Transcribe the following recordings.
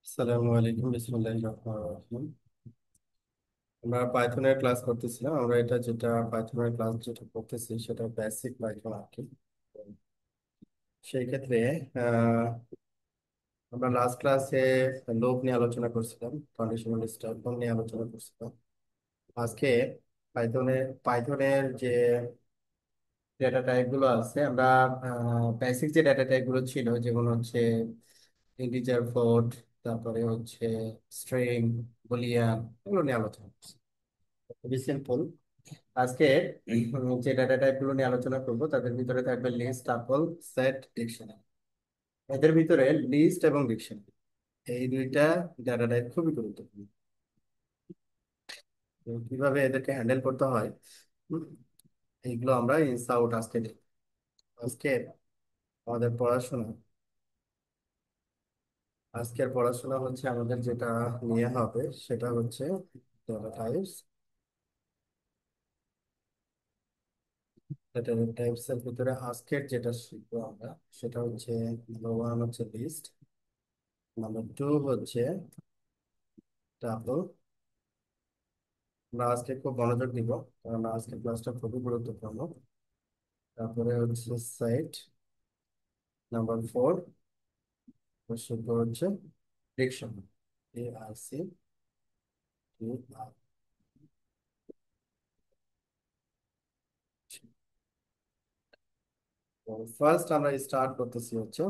আসসালামু আলাইকুম, বিসমিল্লাহির রহমানির রহিম। আমরা পাইথনের ক্লাস করতেছিলাম। আমরা এটা যেটা পাইথনের ক্লাস যেটা করতেছি সেটা বেসিক পাইথন আর কি। সেই ক্ষেত্রে আহ, আমরা লাস্ট ক্লাসে লুপ নিয়ে আলোচনা করছিলাম, কন্ডিশনাল স্টেটমেন্ট নিয়ে আলোচনা করছিলাম। আজকে পাইথনের যে ডেটা টাইপ গুলো আছে, আমরা বেসিক যে ডেটা টাইপ গুলো ছিল যেগুলো হচ্ছে ইন্টিজার, ফ্লোট, তারপরে হচ্ছে স্ট্রিং, বুলিয়ান, এগুলো নিয়ে আলোচনা করছি। খুবই সিম্পল। আজকে যে ডাটা টাইপ গুলো নিয়ে আলোচনা করব তাদের ভিতরে থাকবে লিস্ট, টাপল, সেট, ডিকশনারি। এদের ভিতরে লিস্ট এবং ডিকশনারি, এই দুইটা ডাটা টাইপ খুবই গুরুত্বপূর্ণ। তো কিভাবে এদেরকে হ্যান্ডেল করতে হয়, উম, এইগুলো আমরা ইনস আউট আজকে দেখব। আজকে আমাদের পড়াশোনা আজকের পড়াশোনা হচ্ছে আমাদের যেটা নিয়ে হবে সেটা হচ্ছে ডাটা টাইপস। ডাটা টাইপস এর ভিতরে আজকের যেটা শিখবো আমরা সেটা হচ্ছে নাম্বার ওয়ান হচ্ছে লিস্ট, নাম্বার টু হচ্ছে টাপল। আমরা আজকে খুব মনোযোগ দিব কারণ আজকের ক্লাসটা খুবই গুরুত্বপূর্ণ। তারপরে হচ্ছে সাইট, নাম্বার ফোর শিখবো হচ্ছে ডিকশন, AIC। ফার্স্ট আমরা স্টার্ট করতেছি হচ্ছে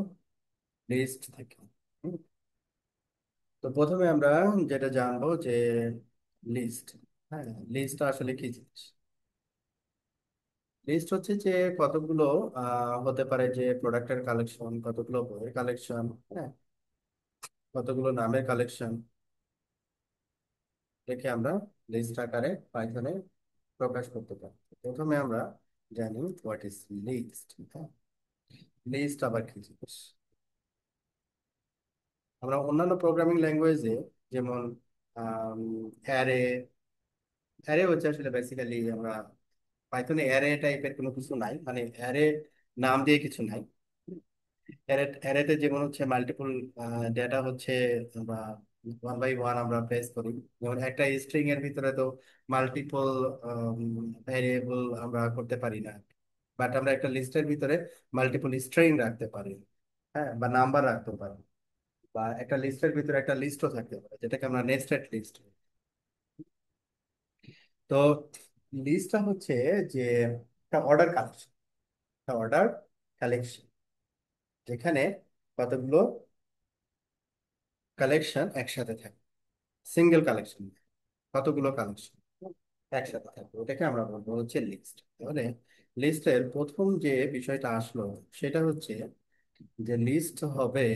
লিস্ট থেকে। হুম, তো প্রথমে আমরা যেটা জানবো যে লিস্ট, হ্যাঁ, লিস্ট আসলে কি জিনিস। লিস্ট হচ্ছে যে কতগুলো হতে পারে যে প্রোডাক্টের কালেকশন, কতগুলো বইয়ের কালেকশন, হ্যাঁ, কতগুলো নামের কালেকশন, রেখে আমরা লিস্ট আকারে পাইথনে প্রকাশ করতে পারি। প্রথমে আমরা জানি হোয়াট ইজ লিস্ট। লিস্ট আবার কি জিনিস। আমরা অন্যান্য প্রোগ্রামিং ল্যাঙ্গুয়েজে যেমন অ্যারে, অ্যারে হচ্ছে আসলে বেসিক্যালি আমরা পাইথনে অ্যারে টাইপের কোনো কিছু নাই, মানে অ্যারে নাম দিয়ে কিছু নাই। অ্যারেতে যেমন হচ্ছে মাল্টিপল ডেটা হচ্ছে আমরা ওয়ান বাই ওয়ান আমরা প্লেস করি। যেমন একটা স্ট্রিং এর ভিতরে তো মাল্টিপল ভ্যারিয়েবল আমরা করতে পারি না, বাট আমরা একটা লিস্টের ভিতরে মাল্টিপল স্ট্রিং রাখতে পারি, হ্যাঁ, বা নাম্বার রাখতে পারি, বা একটা লিস্টের ভিতরে একটা লিস্টও থাকতে পারে যেটাকে আমরা নেস্টেড লিস্ট। তো লিস্টটা হচ্ছে যে একটা অর্ডার কালেকশন, একটা অর্ডার কালেকশন যেখানে কতগুলো কালেকশন একসাথে থাকে, সিঙ্গেল কালেকশন, কতগুলো কালেকশন একসাথে থাকবে ওটাকে আমরা বলবো হচ্ছে লিস্ট। তাহলে লিস্টের প্রথম যে বিষয়টা আসলো সেটা হচ্ছে যে লিস্ট হবে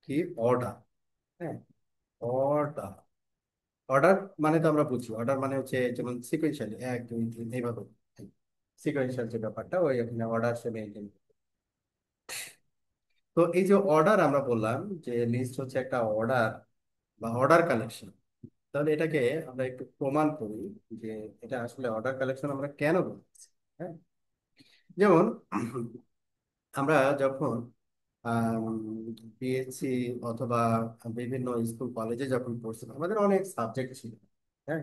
কি অর্ডার, হ্যাঁ, অর্ডার। অর্ডার মানে তো আমরা বুঝি, অর্ডার মানে হচ্ছে যেমন সিকোয়েন্সিয়ালি এক দুই তিন এইভাবে সিকোয়েন্সিয়াল যে ব্যাপারটা ওই এখানে অর্ডার সে মেনটেন। তো এই যে অর্ডার আমরা বললাম যে লিস্ট হচ্ছে একটা অর্ডার বা অর্ডার কালেকশন, তাহলে এটাকে আমরা একটু প্রমাণ করি যে এটা আসলে অর্ডার কালেকশন আমরা কেন বলছি। হ্যাঁ, যেমন আমরা যখন পিএসসি অথবা বিভিন্ন স্কুল কলেজে যখন পড়ছিলাম আমাদের অনেক সাবজেক্ট ছিল, হ্যাঁ।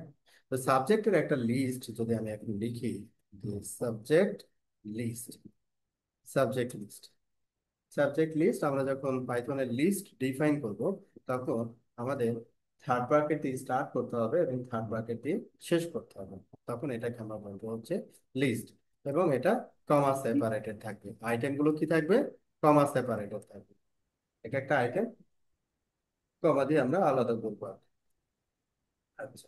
তো সাবজেক্টের একটা লিস্ট যদি আমি এখন লিখি, যে subject list, subject list, subject list আমরা যখন পাইথনের লিস্ট ডিফাইন করব তখন আমাদের থার্ড ব্র্যাকেট দিয়ে স্টার্ট করতে হবে এবং থার্ড ব্র্যাকেট দিয়ে শেষ করতে হবে। তখন এটাকে আমরা বলবো হচ্ছে লিস্ট, এবং এটা কমা সেপারেটেড থাকবে। আইটেমগুলো কি থাকবে? কমা সেপারেটেড থাকবে। এক একটা আইটেম কমা দিয়ে আমরা আলাদা করবো। আচ্ছা,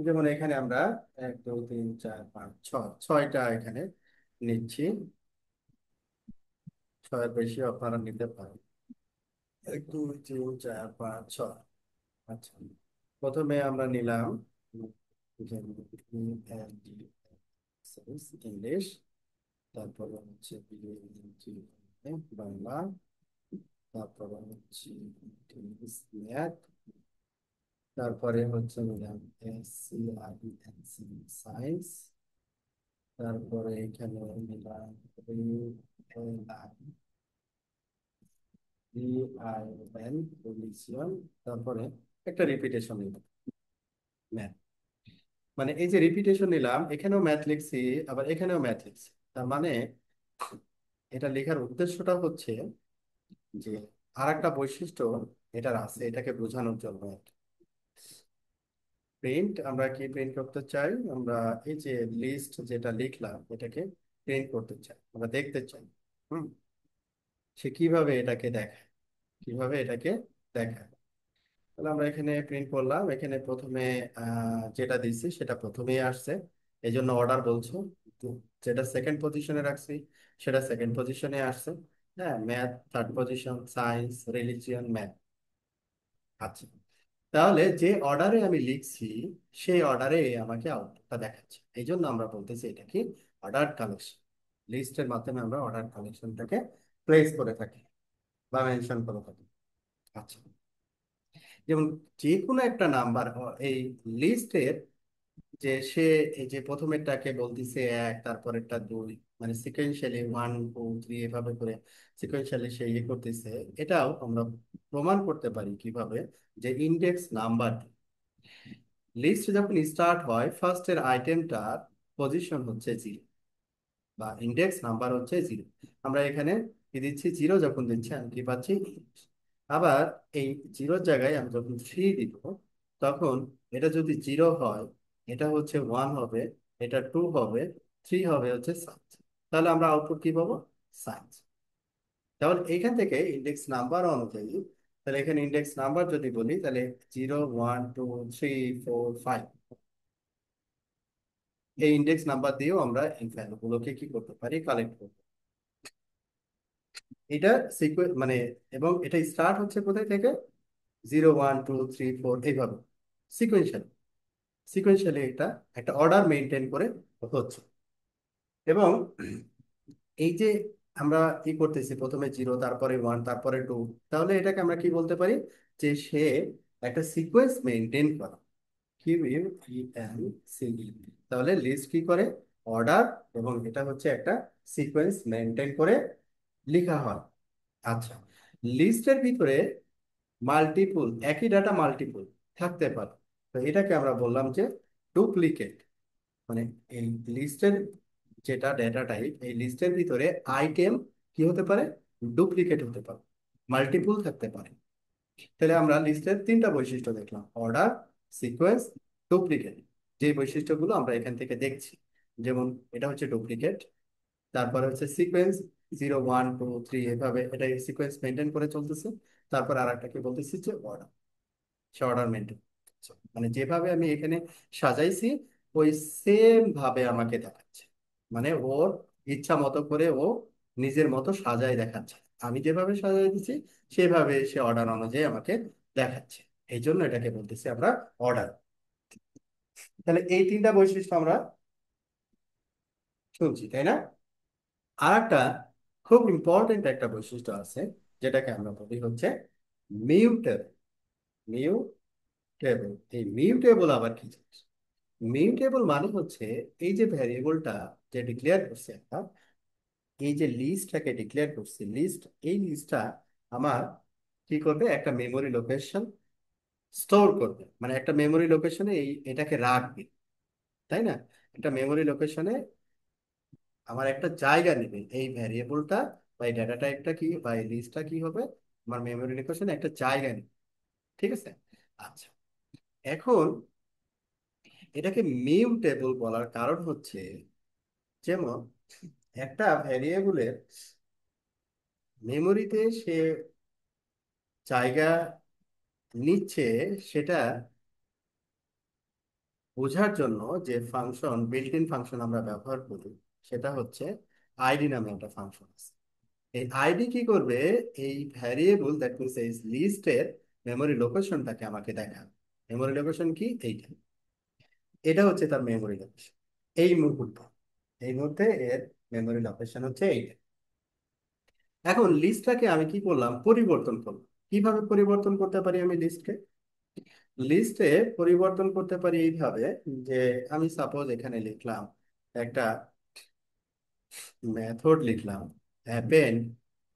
যেমন এখানে আমরা এক দুই তিন চার পাঁচ ছয়, ছয়টা এখানে নিচ্ছি। ছয়ের বেশি আপনারা নিতে পারেন। এক দুই তিন চার পাঁচ ছয়। আচ্ছা, প্রথমে আমরা নিলাম ইংলিশ, তারপরে হচ্ছে বাংলা, তারপরে হচ্ছে ম্যাথ, তারপরে হচ্ছে নিলাম সায়েন্স, তারপরে এখানে নিলাম EIN রিলিজিয়ন, তারপরে একটা রিপিটেশন নিলাম, ম্যাথ। মানে এই যে রিপিটেশন নিলাম, এখানেও ম্যাথ লিখছি, আবার এখানেও ম্যাথ লিখছি। তার মানে এটা লেখার উদ্দেশ্যটা হচ্ছে যে আর একটা বৈশিষ্ট্য এটার আছে, এটাকে বোঝানোর জন্য। প্রিন্ট, আমরা কি প্রিন্ট করতে চাই? আমরা এই যে লিস্ট যেটা লিখলাম এটাকে প্রিন্ট করতে চাই, আমরা দেখতে চাই। হুম, সে কিভাবে এটাকে দেখায়, কিভাবে এটাকে দেখায়। তাহলে আমরা এখানে প্রিন্ট করলাম, এখানে প্রথমে যেটা দিচ্ছি সেটা প্রথমেই আসছে, এই জন্য অর্ডার বলছো। তো যেটা সেকেন্ড পজিশনে রাখছি সেটা সেকেন্ড পজিশনে আসছে। হ্যাঁ, math third position, science, religion, math. আচ্ছা, তাহলে যে অর্ডারে আমি লিখছি সেই অর্ডারে আমাকে আউটপুটটা দেখাচ্ছে, এই জন্য আমরা বলতেছি এটা কি অর্ডার কালেকশন। লিস্টের মাধ্যমে আমরা অর্ডার কালেকশনটাকে প্লেস করে থাকি বা মেনশন করে থাকি। আচ্ছা, যেমন যে কোনো একটা নাম্বার এই লিস্টের, যে সে এই যে প্রথমেরটাকে বলতেছে এক, তারপরেরটা দুই, মানে সিকোয়েন্সিয়ালি ওয়ান টু থ্রি এভাবে করে সিকোয়েন্সিয়ালি সে ইয়ে করতেছে। এটাও আমরা প্রমাণ করতে পারি কিভাবে, যে ইন্ডেক্স নাম্বার লিস্ট যখন স্টার্ট হয় ফার্স্টের আইটেমটার পজিশন হচ্ছে জিরো, বা ইন্ডেক্স নাম্বার হচ্ছে জিরো। আমরা এখানে কি দিচ্ছি, জিরো যখন দিচ্ছি আমি কি পাচ্ছি। আবার এই জিরোর জায়গায় আমি যখন থ্রি দিব, তখন এটা যদি জিরো হয় এটা হচ্ছে ওয়ান হবে, এটা টু হবে, থ্রি হবে হচ্ছে সাইন্স। তাহলে আমরা আউটপুট কি পাবো, সাইন্স। তাহলে এইখান থেকে ইন্ডেক্স নাম্বার অনুযায়ী, তাহলে এখানে ইন্ডেক্স নাম্বার যদি বলি তাহলে zero, one, two, three, four, five, এই ইন্ডেক্স নাম্বার দিয়েও আমরা এই ভ্যালুগুলোকে কি করতে পারি, কালেক্ট করতে পারি। এটা সিকুয়েন্স মানে, এবং এটা স্টার্ট হচ্ছে কোথায় থেকে, zero, one, two, three, four, এইভাবে সিকুয়েন্সিয়ালি। সিকুয়েন্সিয়ালি এটা একটা অর্ডার মেনটেন করে হচ্ছে। এবং এই যে আমরা কি করতেছি, প্রথমে জিরো, তারপরে ওয়ান, তারপরে টু, তাহলে এটাকে আমরা কি বলতে পারি, যে সে একটা সিকোয়েন্স মেনটেন করে। QUENCE, তাহলে লিস্ট কি করে, অর্ডার, এবং এটা হচ্ছে একটা সিকোয়েন্স মেনটেন করে লেখা হয়। আচ্ছা, লিস্টের ভিতরে মাল্টিপুল, একই ডাটা মাল্টিপুল থাকতে পারে। তো এটাকে আমরা বললাম যে ডুপ্লিকেট। মানে এই লিস্টের যেটা ডেটা টাইপ, এই লিস্টের ভিতরে আইটেম কি হতে পারে, ডুপ্লিকেট হতে পারে, মাল্টিপুল থাকতে পারে। তাহলে আমরা লিস্টের তিনটা বৈশিষ্ট্য দেখলাম, অর্ডার, সিকোয়েন্স, ডুপ্লিকেট। যে বৈশিষ্ট্যগুলো আমরা এখান থেকে দেখছি, যেমন এটা হচ্ছে ডুপ্লিকেট, তারপরে হচ্ছে sequence, zero, one, two, three, এভাবে এটা সিকোয়েন্স মেনটেন করে চলতেছে। তারপর আর একটা কি বলতেছি, যে অর্ডার, সে অর্ডার মেনটেন, মানে যেভাবে আমি এখানে সাজাইছি ওই সেম ভাবে আমাকে দেখাচ্ছে। মানে ওর ইচ্ছা মতো করে ও নিজের মতো সাজাই দেখাচ্ছে, আমি যেভাবে সাজাই দিচ্ছি সেভাবে সে অর্ডার অনুযায়ী আমাকে দেখাচ্ছে। এই জন্য এটাকে বলতেছি আমরা অর্ডার। তাহলে এই তিনটা বৈশিষ্ট্য আমরা শুনছি, তাই না? আর একটা খুব ইম্পর্টেন্ট একটা বৈশিষ্ট্য আছে, যেটাকে আমরা বলি হচ্ছে মিউটেবল। মিউটেবল, এই মিউটেবল আবার কি জিনিস? মিউটেবল মানে হচ্ছে এই যে ভ্যারিয়েবলটা যে ডিক্লেয়ার করছে একটা, এই যে লিস্টটাকে ডিক্লেয়ার করছে, লিস্ট, এই লিস্টটা আমার কি করবে, একটা মেমোরি লোকেশন স্টোর করবে, মানে একটা মেমোরি লোকেশনে এই এটাকে রাখবে, তাই না? একটা মেমোরি লোকেশনে আমার একটা জায়গা নেবে এই ভ্যারিয়েবলটা, বা এই ডাটা টাইপটা কি, বা এই লিস্টটা কি হবে, আমার মেমোরি লোকেশনে একটা জায়গা নেবে। ঠিক আছে? আচ্ছা, এখন এটাকে মিউটেবল বলার কারণ হচ্ছে, যেমন একটা ভ্যারিয়েবলের মেমোরিতে সে জায়গা নিচ্ছে, সেটা বোঝার জন্য যে ফাংশন, বিল্ট ইন ফাংশন আমরা ব্যবহার করি, সেটা হচ্ছে আইডি নামে একটা ফাংশন আছে। এই আইডি কি করবে, এই ভ্যারিয়েবল দ্যাট মিনস এই লিস্টের মেমোরি লোকেশনটাকে আমাকে দেখাবে। মেমোরি লোকেশন কি, এইটা, এটা হচ্ছে তার মেমোরি লোকেশন। এই মুহূর্তে, এই মুহূর্তে এর মেমোরি লোকেশন হচ্ছে এইটা। এখন লিস্টটাকে আমি কি করলাম, পরিবর্তন করলাম। কিভাবে পরিবর্তন করতে পারি আমি লিস্টকে? লিস্টে পরিবর্তন করতে পারি এইভাবে, যে আমি সাপোজ এখানে লিখলাম একটা মেথড লিখলাম, অ্যাপেন্ড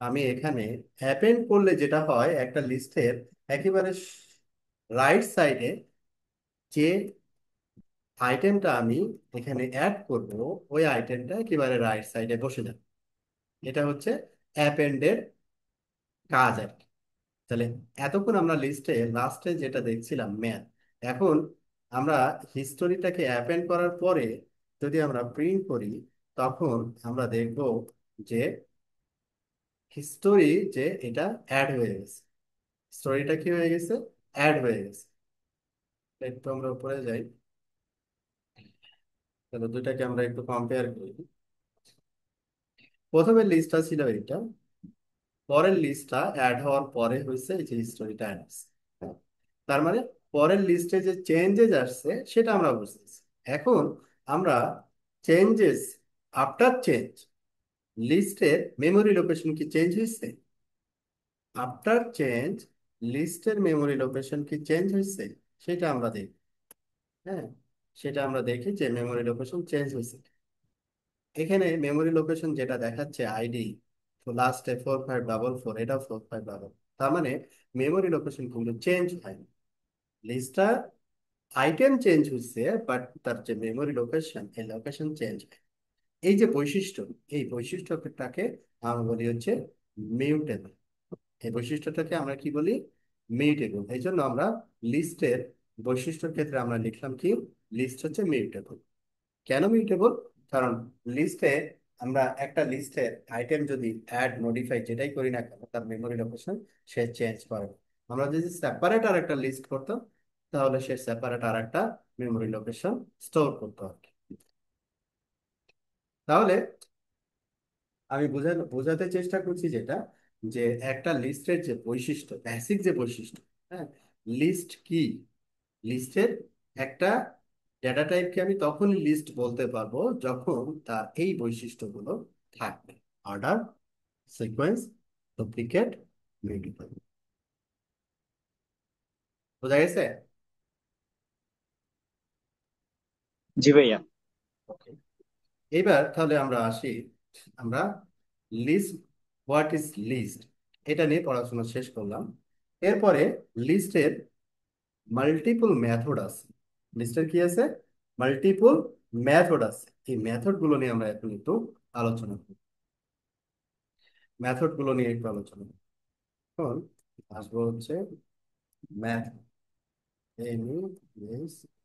আমি এখানে অ্যাপেন্ড করলে যেটা হয়, একটা লিস্টের একেবারে রাইট সাইডে যে আইটেমটা আমি এখানে অ্যাড করব, ওই আইটেমটা একেবারে রাইট সাইডে বসে যাবে। এটা হচ্ছে অ্যাপেন্ডের কাজ আর কি। তাহলে এতক্ষণ আমরা লিস্টে লাস্টে যেটা দেখছিলাম ম্যাথ, এখন আমরা হিস্টোরিটাকে অ্যাপেন্ড করার পরে যদি আমরা প্রিন্ট করি, তখন আমরা দেখব যে হিস্টোরি, যে এটা অ্যাড হয়ে গেছে। স্টোরিটা কি হয়ে গেছে? অ্যাড হয়ে গেছে। একটু আমরা উপরে যাই, তাহলে দুইটাকে আমরা একটু কম্পেয়ার করি। প্রথমের লিস্টটা ছিল এটা, পরের লিস্টটা অ্যাড হওয়ার পরে হয়েছে এই যে হিস্টোরিটা অ্যাড হয়েছে। তার মানে পরের লিস্টে যে চেঞ্জেস আসছে সেটা আমরা বুঝতেছি। এখন আমরা চেঞ্জেস, আফটার চেঞ্জ লিস্টের মেমোরি লোকেশন কি চেঞ্জ হয়েছে? আফটার চেঞ্জ লিস্টের মেমোরি লোকেশন কি চেঞ্জ হয়েছে? সেটা আমরা দেখি। হ্যাঁ, সেটা আমরা দেখি যে মেমোরি লোকেশন চেঞ্জ হয়েছে। এখানে মেমোরি লোকেশন যেটা দেখাচ্ছে আইডি, তো লাস্টে 4544, এটা 4544, তার মানে মেমোরি লোকেশন কিন্তু চেঞ্জ হয়নি। লিস্টটা আইটেম চেঞ্জ হচ্ছে, বাট তার যে মেমোরি লোকেশন, এই লোকেশন চেঞ্জ। এই যে বৈশিষ্ট্য, এই বৈশিষ্ট্যটাকে আমরা বলি হচ্ছে মিউটেবল। এই বৈশিষ্ট্যটাকে আমরা কি বলি? মিউটেবল। এই জন্য আমরা লিস্টের বৈশিষ্ট্যের ক্ষেত্রে আমরা লিখলাম কি, লিস্ট হচ্ছে মিউটেবল। কেন মিউটেবল? কারণ লিস্টে, আমরা একটা লিস্টের আইটেম যদি অ্যাড মডিফাই যেটাই করি না কেন, তার মেমোরি লোকেশন সে চেঞ্জ করে না। আমরা যদি সেপারেট আর একটা লিস্ট করতাম, তাহলে সে সেপারেট আর একটা মেমোরি লোকেশন স্টোর করতে হবে। তাহলে আমি বোঝাতে চেষ্টা করছি যেটা, যে একটা লিস্টের যে বৈশিষ্ট্য, বেসিক যে বৈশিষ্ট্য, হ্যাঁ, লিস্ট কি, লিস্টের একটা ডেটা টাইপকে আমি তখনই লিস্ট বলতে পারবো যখন তার এই বৈশিষ্ট্যগুলো থাকবে: অর্ডার, সিকোয়েন্স, ডুপ্লিকেট, মিউটেবল। বোঝা গেছে? জি ভাইয়া। ওকে, এইবার তাহলে আমরা আসি, আমরা লিস্ট, হোয়াট ইজ লিস্ট, এটা নিয়ে পড়াশোনা শেষ করলাম। এরপরে লিস্টের মাল্টিপল মেথড আছে। লিস্টের কি আছে? মাল্টিপল মেথড আছে। এই মেথড গুলো নিয়ে আমরা এখন একটু আলোচনা করি। মেথড গুলো নিয়ে একটু আলোচনা করি। এখন আসবো হচ্ছে ম্যাথ, এম ইউ।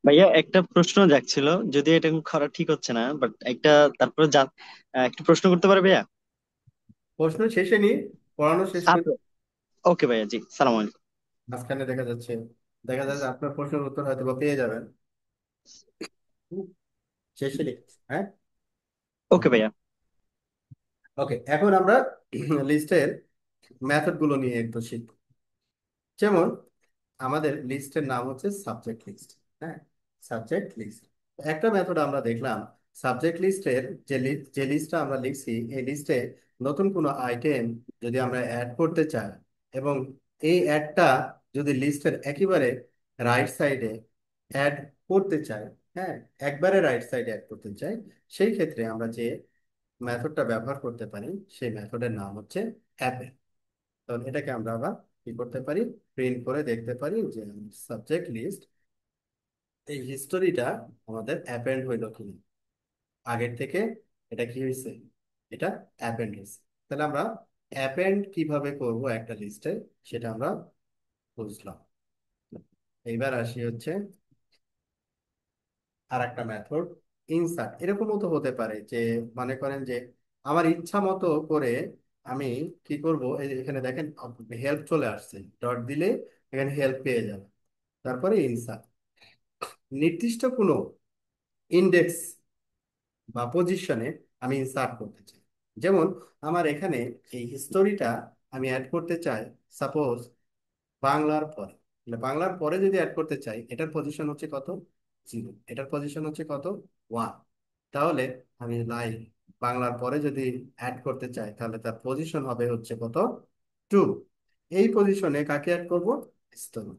ভাইয়া একটা প্রশ্ন জাগছিল, যদি এটা করা ঠিক হচ্ছে না, বাট একটা তারপরে একটু প্রশ্ন করতে পারবে ভাইয়া? প্রশ্ন শেষে নি, পড়ানো শেষ করি। আচ্ছা, ওকে ভাইয়া, জি সালাম আলাইকুম। মাঝখানে দেখা যাচ্ছে আপনার প্রশ্নের উত্তর হয়তো বা পেয়ে যাবেন। হুম, শেষে নি। হ্যাঁ, ওকে ভাইয়া। ওকে, এখন আমরা লিস্টের মেথড গুলো নিয়ে একটু শিখব। যেমন আমাদের লিস্টের নাম হচ্ছে সাবজেক্ট লিস্ট। হ্যাঁ, সাবজেক্ট লিস্ট একটা মেথড আমরা দেখলাম। সাবজেক্ট লিস্টের যে লিস্টটা আমরা লিখছি, এই লিস্টে নতুন কোনো আইটেম যদি আমরা অ্যাড করতে চাই, এবং এই অ্যাডটা যদি লিস্টের একেবারে রাইট সাইডে অ্যাড করতে চাই, হ্যাঁ, একবারে রাইট সাইডে অ্যাড করতে চাই, সেই ক্ষেত্রে আমরা যে মেথডটা ব্যবহার করতে পারি, সেই মেথডের নাম হচ্ছে অ্যাপেন্ড। তখন এটাকে আমরা আবার কি করতে পারি, প্রিন্ট করে দেখতে পারি যে সাবজেক্ট লিস্ট, এই হিস্টোরিটা আমাদের অ্যাপেন্ড হইলো কিনা। আগের থেকে এটা কি হয়েছে? এটা অ্যাপেন্ড হয়েছে। তাহলে আমরা অ্যাপেন্ড কিভাবে করব একটা লিস্টে, সেটা আমরা বুঝলাম। এইবার আসি হচ্ছে আর একটা মেথড, ইনসার্ট। এরকমও তো হতে পারে যে, মনে করেন যে আমার ইচ্ছা মতো করে আমি কি করব, এই যে এখানে দেখেন হেল্প চলে আসছে, ডট দিলে এখানে হেল্প পেয়ে যাবে। তারপরে ইনসার্ট, নির্দিষ্ট কোনো ইন্ডেক্স বা পজিশনে আমি ইনসার্ট করতে চাই। যেমন আমার এখানে এই হিস্টোরিটা আমি অ্যাড করতে চাই, সাপোজ বাংলার পরে। তাহলে বাংলার পরে যদি অ্যাড করতে চাই, এটার পজিশন হচ্ছে কত? 0। এটার পজিশন হচ্ছে কত? 1। তাহলে আমি লাইক বাংলার পরে যদি অ্যাড করতে চাই, তাহলে তার পজিশন হবে হচ্ছে কত? 2। এই পজিশনে কাকে অ্যাড করব? হিস্টোরি।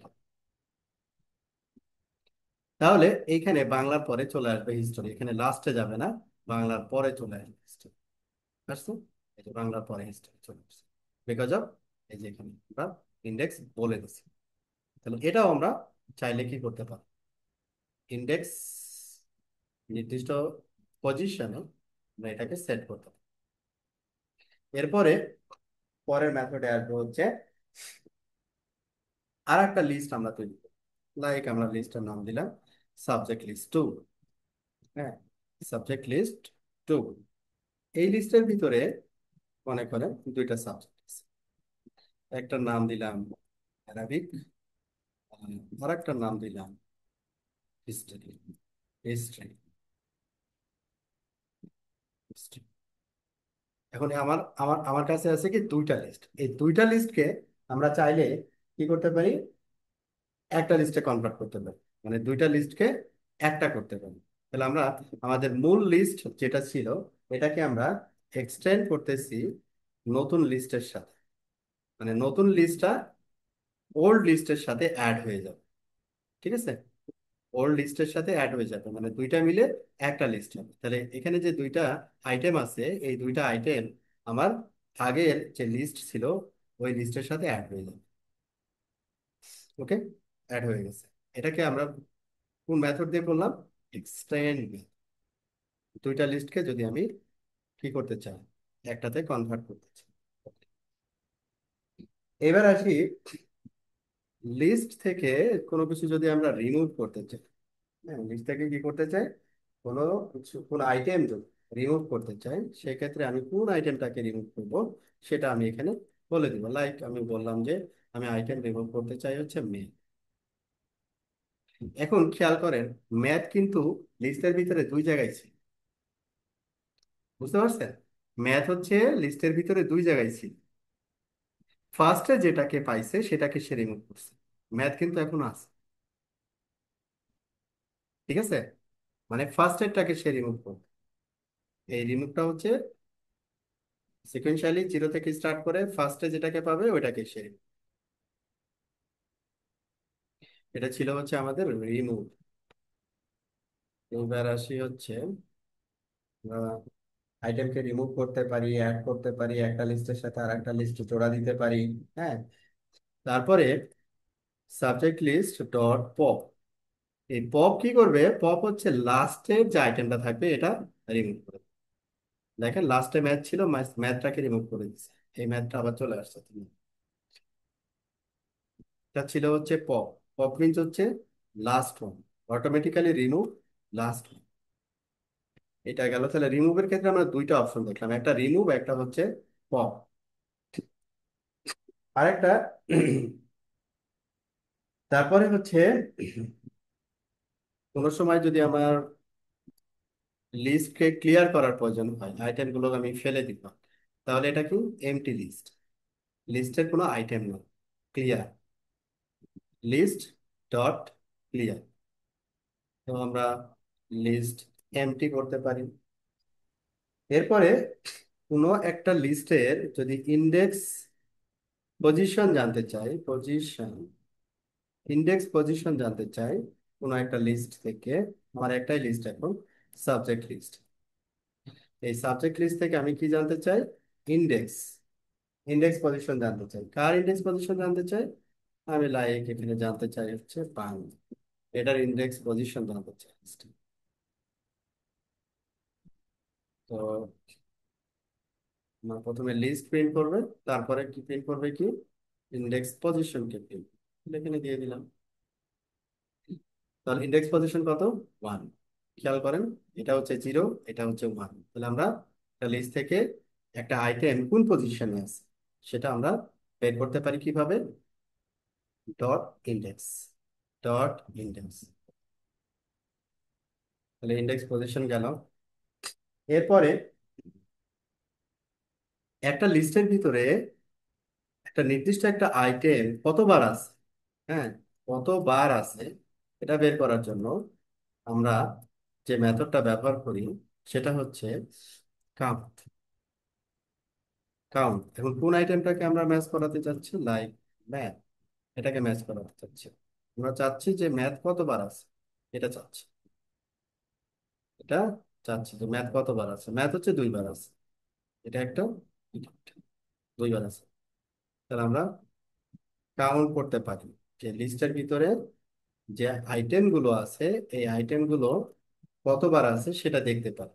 তাহলে এইখানে বাংলার পরে চলে আসবে হিস্টোরি, এখানে লাস্টে যাবে না, বাংলার পরে চলে আসবে হিস্টোরি। বুঝতে পারছো? এই যে বাংলার পরে হিস্টোরি চলে আসছে। বিকজ অফ এই যে এখানে আমরা ইন্ডেক্স বলে দিচ্ছি। তাহলে এটাও আমরা চাইলে কি করতে পারি, ইন্ডেক্স নির্দিষ্ট পজিশনে আমরা এটাকে সেট করতে পারি। এরপরে পরের মেথডে আসবে হচ্ছে আর একটা লিস্ট আমরা তৈরি করি। লাইক আমরা লিস্টের নাম দিলাম সাবজেক্ট লিস্ট টু। হ্যাঁ, সাবজেক্ট লিস্ট টু। এই লিস্টের ভিতরে মনে করেন দুইটা সাবজেক্ট আছে, একটার নাম দিলাম অ্যারাবিক, আর একটার নাম দিলাম হিস্ট্রি। হিস্ট্রি। এখন আমার আমার আমার কাছে আছে কি দুইটা লিস্ট, এই দুইটা লিস্টকে আমরা চাইলে কি করতে পারি, একটা লিস্টে কনভার্ট করতে পারি, মানে দুইটা লিস্টকে একটা করতে পারি। তাহলে আমরা আমাদের মূল লিস্ট যেটা ছিল এটাকে আমরা এক্সটেন্ড করতেছি নতুন লিস্টের সাথে, মানে নতুন লিস্টটা ওল্ড লিস্টের সাথে অ্যাড হয়ে যাবে। ঠিক আছে, ওল্ড লিস্টের সাথে অ্যাড হয়ে যাবে, মানে দুইটা মিলে একটা লিস্ট হবে। তাহলে এখানে যে দুইটা আইটেম আছে, এই দুইটা আইটেম আমার আগের যে লিস্ট ছিল ওই লিস্টের সাথে অ্যাড হয়ে যাবে। ওকে, অ্যাড হয়ে গেছে। এটাকে আমরা কোন মেথড দিয়ে করলাম, এক্সটেন্ড। দুইটা লিস্টকে যদি আমি কি করতে চাই, একটাতে কনভার্ট করতে চাই। এবার আসি, লিস্ট থেকে কোনো কিছু যদি আমরা রিমুভ করতে চাই, হ্যাঁ লিস্ট থেকে কি করতে চাই, কোনো কিছু কোন আইটেম যদি রিমুভ করতে চাই, সেক্ষেত্রে আমি কোন আইটেমটাকে রিমুভ করব সেটা আমি এখানে বলে দিব। লাইক আমি বললাম যে আমি আইটেম রিমুভ করতে চাই হচ্ছে মেল। এখন খেয়াল করেন, ম্যাথ কিন্তু লিস্টের ভিতরে দুই জায়গায় ছিল, বুঝতে পারছেন? ম্যাথ হচ্ছে লিস্টের ভিতরে দুই জায়গায় ছিল। ফার্স্টে যেটাকে পাইছে সেটাকে সে রিমুভ করছে, ম্যাথ কিন্তু এখন আছে। ঠিক আছে, মানে ফার্স্টেরটাকে সে রিমুভ করবে। এই রিমুভটা হচ্ছে সিকোয়েন্সিয়ালি জিরো থেকে স্টার্ট করে ফার্স্টে যেটাকে পাবে ওইটাকে সে remove। এটা ছিল হচ্ছে আমাদের রিমুভ। এবার আসি হচ্ছে আইটেমকে রিমুভ করতে পারি, অ্যাড করতে পারি, একটা লিস্টের সাথে আর একটা লিস্ট জোড়া দিতে পারি। হ্যাঁ, তারপরে সাবজেক্ট লিস্ট ডট পপ। এই পপ কি করবে, পপ হচ্ছে লাস্টের যে আইটেমটা থাকবে এটা রিমুভ করে দেবে। দেখেন লাস্টে ম্যাথ ছিল, ম্যাথটাকে রিমুভ করে দিচ্ছে, এই ম্যাথটা আবার চলে আসছে। এটা ছিল হচ্ছে পপ। পপ মিনস হচ্ছে last one, automatically remove last one. এটা গেল। তাহলে রিমুভের ক্ষেত্রে আমরা দুইটা অপশন দেখলাম, একটা রিমুভ, একটা হচ্ছে পপ। আরেকটা তারপরে হচ্ছে কোনো সময় যদি আমার লিস্টকে ক্লিয়ার করার প্রয়োজন হয়, আইটেম গুলো আমি ফেলে দিলাম, তাহলে এটা কি এমটি লিস্ট, লিস্টের কোনো আইটেম নেই, ক্লিয়ার, লিস্ট ডট ক্লিয়ার। তো আমরা লিস্ট এমটি করতে পারি। এরপরে কোনো একটা লিস্টের যদি ইন্ডেক্স পজিশন জানতে চাই, পজিশন, ইন্ডেক্স পজিশন জানতে চাই কোনো একটা লিস্ট থেকে, আমার একটাই লিস্ট এখন, সাবজেক্ট লিস্ট। এই সাবজেক্ট লিস্ট থেকে আমি কি জানতে চাই, ইন্ডেক্স, ইন্ডেক্স পজিশন জানতে চাই। কার ইন্ডেক্স পজিশন জানতে চাই, আমি লাইক এখানে জানতে চাই হচ্ছে বাংলা, এটার ইন্ডেক্স পজিশন জানতে চাই। তো আমার প্রথমে লিস্ট প্রিন্ট করবে, তারপরে কি প্রিন্ট করবে, কি ইন্ডেক্স পজিশনকে প্রিন্ট, এখানে দিয়ে দিলাম। তাহলে ইন্ডেক্স পজিশন কত, ওয়ান। খেয়াল করেন, এটা হচ্ছে জিরো, এটা হচ্ছে ওয়ান। তাহলে আমরা একটা লিস্ট থেকে একটা আইটেম কোন পজিশনে আছে সেটা আমরা বের করতে পারি কিভাবে, ডট ইন্ডেক্স, ডট ইন্ডেক্স। তাহলে ইন্ডেক্স পজিশন গেল। এরপরে একটা লিস্টের ভিতরে একটা নির্দিষ্ট একটা আইটেম কতবার আছে, হ্যাঁ কতবার আছে, এটা বের করার জন্য আমরা যে মেথডটা ব্যবহার করি সেটা হচ্ছে কাউন্ট। কাউন্ট, এখন কোন আইটেমটাকে আমরা ম্যাচ করাতে চাচ্ছি, লাইক ম্যাথ, এটাকে ম্যাচ করাতে চাচ্ছি। আমরা চাচ্ছি যে ম্যাথ কতবার আছে, এটা চাচ্ছি, এটা চাচ্ছি যে ম্যাথ কতবার আছে, ম্যাথ হচ্ছে দুইবার আছে, এটা একটা, এটা একটা, দুইবার আছে। তাহলে আমরা কাউন্ট করতে পারি যে লিস্টের ভিতরে যে আইটেম গুলো আছে, এই আইটেম গুলো কতবার আছে সেটা দেখতে পারি।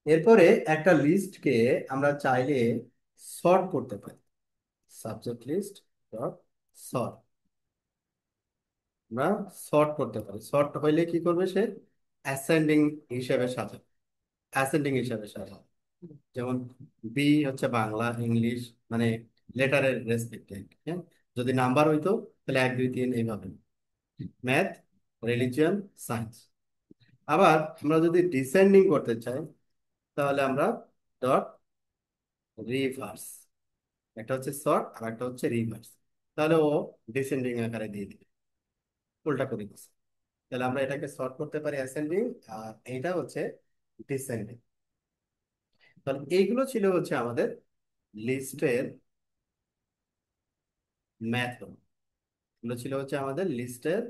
এরপরে একটা লিস্টকে আমরা চাইলে সর্ট করতে পারি। সাবজেক্ট লিস্ট ডট সর্ট, আমরা সর্ট করতে পারি। সর্ট হইলে কি করবে সে? অ্যাসেন্ডিং হিসেবে সাজাবে, অ্যাসেন্ডিং হিসেবে সাজাবে। যেমন বি হচ্ছে বাংলা, ইংলিশ, মানে লেটারের রেসপেক্টে। হ্যাঁ, যদি নাম্বার হইতো তাহলে 1 2 3 এইভাবে। Math, religion, science. আবার আমরা যদি ডিসেন্ডিং করতে চাই তাহলে আমরা ডট রিভার্স, একটা হচ্ছে শর্ট আর একটা হচ্ছে রিভার্স। তাহলে ও ডিসেন্ডিং আকারে দিয়ে দিবে, উল্টা করে দিচ্ছে। তাহলে আমরা এটাকে শর্ট করতে পারি অ্যাসেন্ডিং, আর এইটা হচ্ছে ডিসেন্ডিং। তাহলে এইগুলো ছিল হচ্ছে আমাদের লিস্টের ম্যাথড। এগুলো ছিল হচ্ছে আমাদের লিস্টের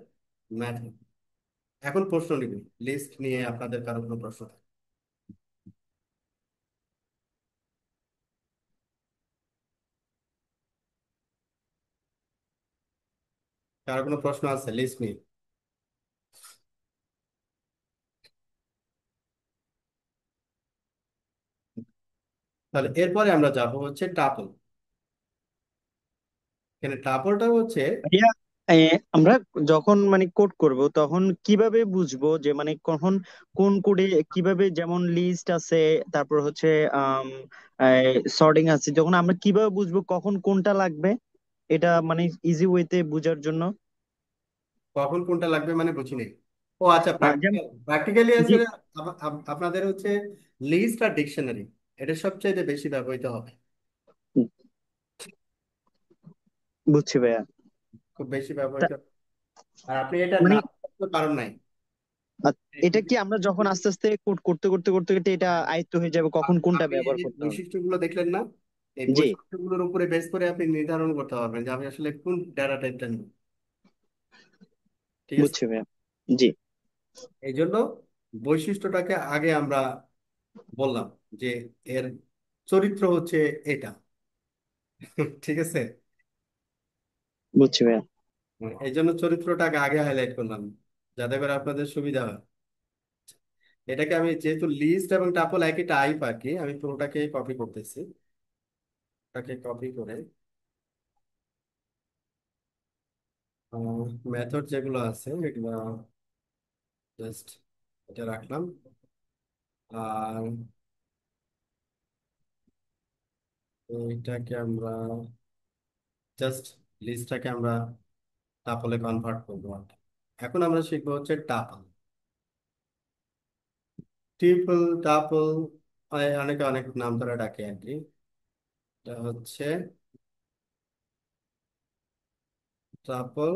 ম্যাথড। এখন প্রশ্ন নিব, লিস্ট নিয়ে আপনাদের কারো কোনো প্রশ্ন থাকে? কারো কোনো প্রশ্ন আছে লিস্ট নিয়ে? তাহলে এরপরে আমরা যাব হচ্ছে টাপল। এখানে টাপলটা হচ্ছে, ভাইয়া, আমরা যখন মানে কোড করব তখন কিভাবে বুঝবো যে মানে কখন কোন কোডে কিভাবে, যেমন লিস্ট আছে, তারপর হচ্ছে সর্টিং আছে, যখন আমরা কিভাবে বুঝবো কখন কোনটা লাগবে, এটা মানে ইজি ওয়েতে বোঝার জন্য। কখন কোনটা লাগবে মানে বুঝি নেই। ও আচ্ছা, যেমন প্র্যাকটিক্যালি জি, আসলে আপনাদের হচ্ছে লিস্ট আর ডিকশনারি, এটা সবচেয়ে বেশি ব্যবহৃত হবে। বুঝছি ভাইয়া। খুব বেশি ব্যবহৃত। তা- আর আপনি এটা মানে না বুঝতে কারণ নাই। এটা কি আমরা যখন আস্তে আস্তে কোড করতে করতে করতে করতে এটা আয়ত্ত হয়ে যাবে কখন কোনটা আপনি এই ব্যবহার যে করতে হবে? বৈশিষ্ট্যগুলো দেখলেন না, এই জি, বৈশিষ্ট্যগুলোর উপরে বেস করে আপনি নির্ধারণ করতে পারবেন যে আমি আসলে কোন ডাটা টাইপটা নিব। ঠিক আছে? বুঝছি ভাইয়া। জি, এই জন্য বৈশিষ্ট্যটাকে আগে আমরা বললাম যে এর চরিত্র হচ্ছে এটা। ঠিক আছে? বুঝছি ভাইয়া। এই জন্য চরিত্রটাকে আগে হাইলাইট করলাম, যাতে করে আপনাদের সুবিধা হয়। এটাকে আমি যেহেতু লিস্ট এবং টাপল একই টাইপ আর কি, আমি পুরোটাকে কপি করতেছি। ওটাকে কপি করে মেথড যেগুলো আছে এগুলো জাস্ট এটা রাখলাম। আর এইটাকে আমরা জাস্ট, লিস্টটাকে আমরা টাপলে কনভার্ট করবো আর কি। এখন আমরা শিখবো হচ্ছে টাপল, ট্রিপল, টাপল, অনেকে অনেক নাম ধরে ডাকে আর কি। এটা হচ্ছে টাপল।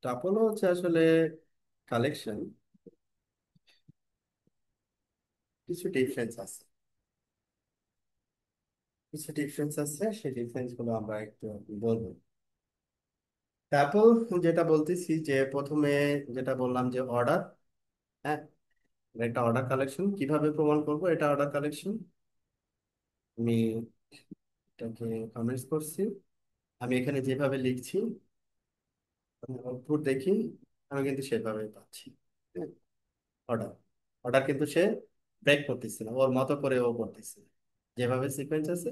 টাপল হচ্ছে আসলে কালেকশন, কিছু ডিফারেন্স আছে। কিছু ডিফারেন্স আছে, সেই ডিফারেন্স গুলো আমরা একটু বলবো। ট্যাপল যেটা বলতেছি যে প্রথমে যেটা বললাম যে অর্ডার। হ্যাঁ, এটা অর্ডার কালেকশন। কিভাবে প্রমাণ করব এটা অর্ডার কালেকশন? আমি এটাকে কমেন্টস করছি, আমি এখানে যেভাবে লিখছি আউটপুট দেখি, আমি কিন্তু সেভাবে পাচ্ছি। অর্ডার, অর্ডার কিন্তু সে ব্রেক করতেছে না, ওর মতো করে ও করতেছে যেভাবে সিকোয়েন্স আছে।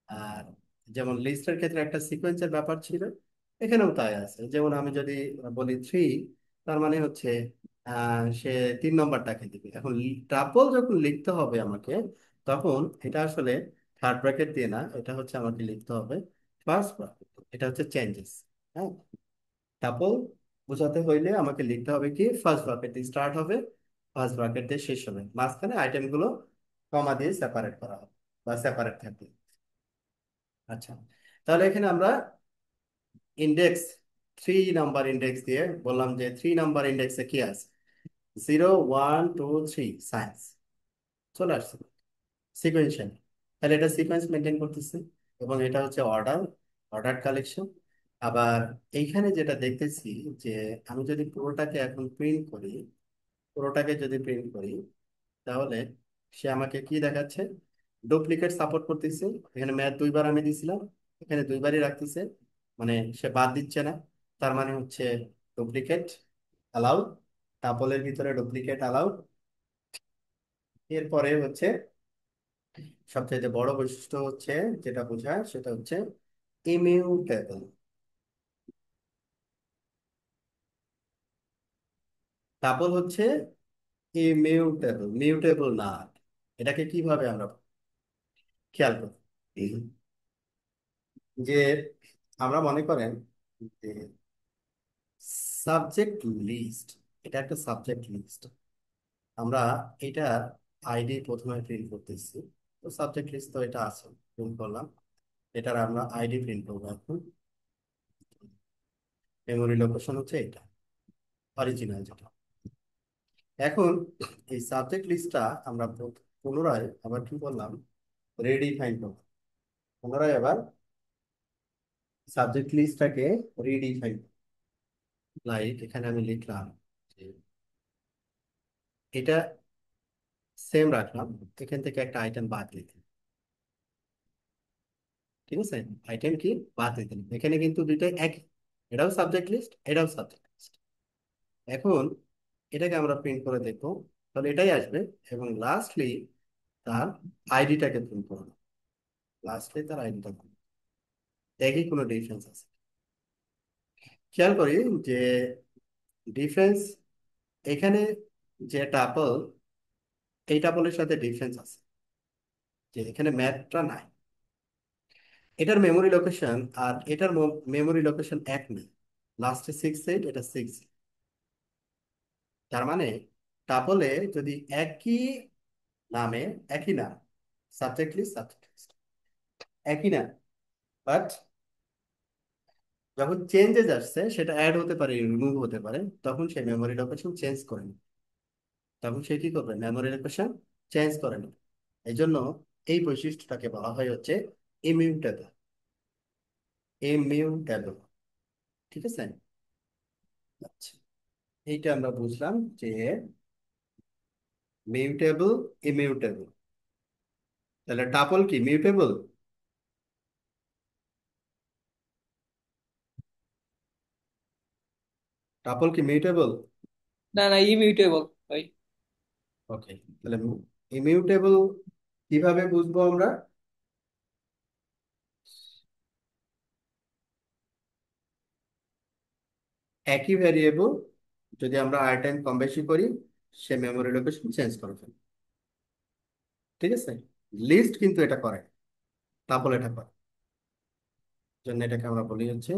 আর যেমন লিস্টের ক্ষেত্রে একটা সিকোয়েন্সের ব্যাপার ছিল, এখানেও তাই আছে। যেমন আমি যদি বলি 3, তার মানে হচ্ছে সে 3 নম্বরটাকে দিবে। এখন ট্রাপল যখন লিখতে হবে আমাকে, তখন এটা আসলে থার্ড ব্র্যাকেট দিয়ে না, এটা হচ্ছে আমাকে লিখতে হবে ফার্স্ট ব্র্যাকেট। এটা হচ্ছে চেঞ্জেস। হ্যাঁ, টাপল বোঝাতে হইলে আমাকে লিখতে হবে কি ফার্স্ট ব্র্যাকেট দিয়ে স্টার্ট হবে, ফার্স্ট ব্র্যাকেট দিয়ে শেষ হবে, মাঝখানে আইটেমগুলো কমা দিয়ে সেপারেট করা হবে বা সেপারেট থাকবে। আচ্ছা, তাহলে এখানে আমরা ইন্ডেক্স, 3 নাম্বার ইন্ডেক্স দিয়ে বললাম যে 3 নাম্বার ইন্ডেক্সে কি আছে, 0 1 2 3 সায়েন্স চলে আসছে সিকোয়েন্সিয়াল। তাহলে এটা সিকোয়েন্স মেনটেন করতেছে। এবং এটা হচ্ছে অর্ডার, অর্ডার কালেকশন। আবার এইখানে যেটা দেখতেছি যে আমি যদি পুরোটাকে এখন প্রিন্ট করি, পুরোটাকে যদি প্রিন্ট করি, তাহলে সে আমাকে কি দেখাচ্ছে? ডুপ্লিকেট সাপোর্ট করতেছে। এখানে ম্যাথ দুইবার আমি দিছিলাম, এখানে দুইবারই রাখতেছে, মানে সে বাদ দিচ্ছে না। তার মানে হচ্ছে ডুপ্লিকেট অ্যালাউ, টাপলের ভিতরে ডুপ্লিকেট অ্যালাউ। এরপরে হচ্ছে সবচেয়ে বড় বৈশিষ্ট্য হচ্ছে যেটা বোঝায় সেটা হচ্ছে ইমিউটেবল। টাপল হচ্ছে ইমিউটেবল, মিউটেবল না। এটাকে কিভাবে আমরা খেয়াল করি যে আমরা মনে করেন যে সাবজেক্ট লিস্ট, এটা একটা সাবজেক্ট লিস্ট। আমরা এটা আইডি প্রথমে প্রিন্ট করতেছি। তো সাবজেক্ট লিস্ট তো এটা আছে, প্রিন্ট করলাম। এটার আমরা আইডি প্রিন্ট করবো এখন। মেমোরি লোকেশন হচ্ছে এটা, অরিজিনাল যেটা। এখন এই সাবজেক্ট লিস্টটা আমরা পুনরায় আবার কি করলাম, রিডিফাইন করলাম। পুনরায় আবার সাবজেক্ট লিস্টটাকে রিডিফাইন, লাইক এখানে আমি লিখলাম যে এটা সেম রাখলাম, এখান থেকে একটা আইটেম বাদ দিতে। ঠিক আছে, আইটেম কি বাদ দিতে, এখানে কিন্তু দুইটাই এক, এটাও সাবজেক্ট লিস্ট, এটাও সাবজেক্ট লিস্ট। এখন এটাকে আমরা প্রিন্ট করে দেখবো, তাহলে এটাই আসবে। এবং লাস্টলি তার আইডিটাকে প্রিন্ট করবো, লাস্টলি তার আইডিটা, একই কোনো ডিফারেন্স আছে? খেয়াল করি যে ডিফারেন্স এখানে, যে টাপল, এই টাপলের সাথে ডিফারেন্স আছে যে এখানে ম্যাথটা নাই। এটার মেমোরি লোকেশন আর এটার মেমোরি লোকেশন এক নেই, লাস্টে 6 8, এটা 6। তার মানে টাপলে যদি একই নামে, একই নাম, সাবজেক্ট লিস্ট সাবজেক্ট লিস্ট একই নাম, বাট যখন চেঞ্জেস আসছে সেটা অ্যাড হতে পারে, রিমুভ হতে পারে, তখন সে মেমোরি লোকেশন চেঞ্জ করে নেবে। তখন সে কি করবে, মেমোরি লোকেশন চেঞ্জ করে নেবে। এই জন্য এই বৈশিষ্ট্যটাকে বলা হয় হচ্ছে ইমিউটেবল, ইমিউটেবল। ঠিক আছে, আচ্ছা, এইটা আমরা বুঝলাম যে মিউটেবল, ইমিউটেবল। তাহলে টাপল কি মিউটেবল? টাপল কি মিউটেবল? না না, ইমিউটেবল ভাই। ওকে, তাহলে ইমিউটেবল কিভাবে বুঝবো আমরা? একই ভ্যারিয়েবল যদি আমরা টাইম কম বেশি করি, সে মেমোরি লোকেশন চেঞ্জ করে ফেলবে। ঠিক আছে, লিস্ট কিন্তু এটা করে, টাপল এটা করে। জন্য এটাকে আমরা বলি হচ্ছে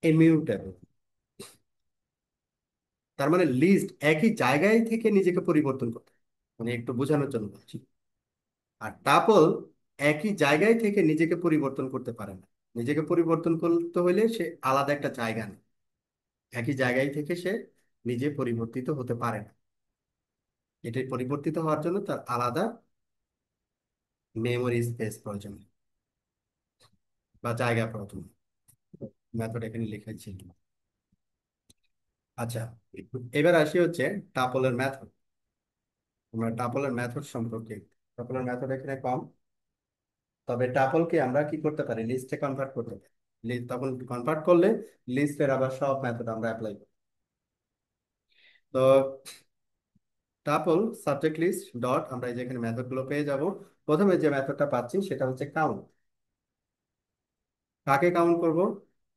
ইমিউটেবল। তার মানে লিস্ট একই জায়গায় থেকে নিজেকে পরিবর্তন করতে, মানে একটু বোঝানোর জন্য বলছি। আর টাপল একই জায়গায় থেকে নিজেকে পরিবর্তন করতে পারে না। নিজেকে পরিবর্তন করতে হলে সে আলাদা একটা জায়গা নেয়, একই জায়গায় থেকে সে নিজে পরিবর্তিত হতে পারে না। এটি পরিবর্তিত হওয়ার জন্য তার আলাদা মেমোরি স্পেস প্রয়োজন বা জায়গা প্রয়োজন। মেথড এখানে লেখা ছিল। আচ্ছা, এবার আসি হচ্ছে টাপলের মেথড। আমরা টাপলের মেথড সম্পর্কে, টাপলের মেথড এখানে কম, তবে টাপলকে আমরা কি করতে পারি, লিস্টে কনভার্ট করতে পারি। তখন কনভার্ট করলে লিস্টের আবার সব মেথড আমরা অ্যাপ্লাই করি। তো টাপল সাবজেক্ট লিস্ট ডট, আমরা এই যে এখানে মেথড গুলো পেয়ে যাব। প্রথমে যে মেথডটা পাচ্ছি সেটা হচ্ছে কাউন্ট। কাকে কাউন্ট করব?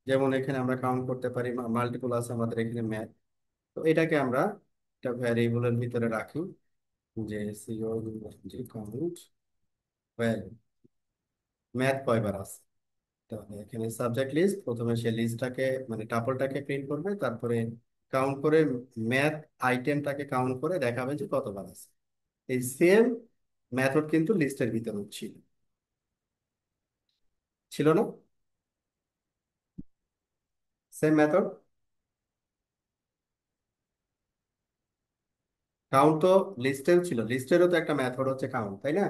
যেমন এখানে আমরা কাউন্ট করতে পারি, মাল্টিপল আছে আমাদের এখানে ম্যাথ। তো এটাকে আমরা একটা ভ্যারিয়েবলের ভিতরে রাখি, যে সিও যে কাউন্ট ভ্যালু, ম্যাথ কয়বার আছে। তাহলে এখানে সাবজেক্ট লিস্ট, প্রথমে সে লিস্টটাকে মানে টাপলটাকে প্রিন্ট করবে, তারপরে কাউন্ট করে ম্যাথ আইটেমটাকে কাউন্ট করে দেখাবে যে কতবার আছে। এই সেম মেথড কিন্তু লিস্টের ভিতরে ছিল, ছিল না? সেম মেথড কাউন্ট তো লিস্টেও ছিল, লিস্টেরও তো একটা মেথড হচ্ছে কাউন্ট, তাই না?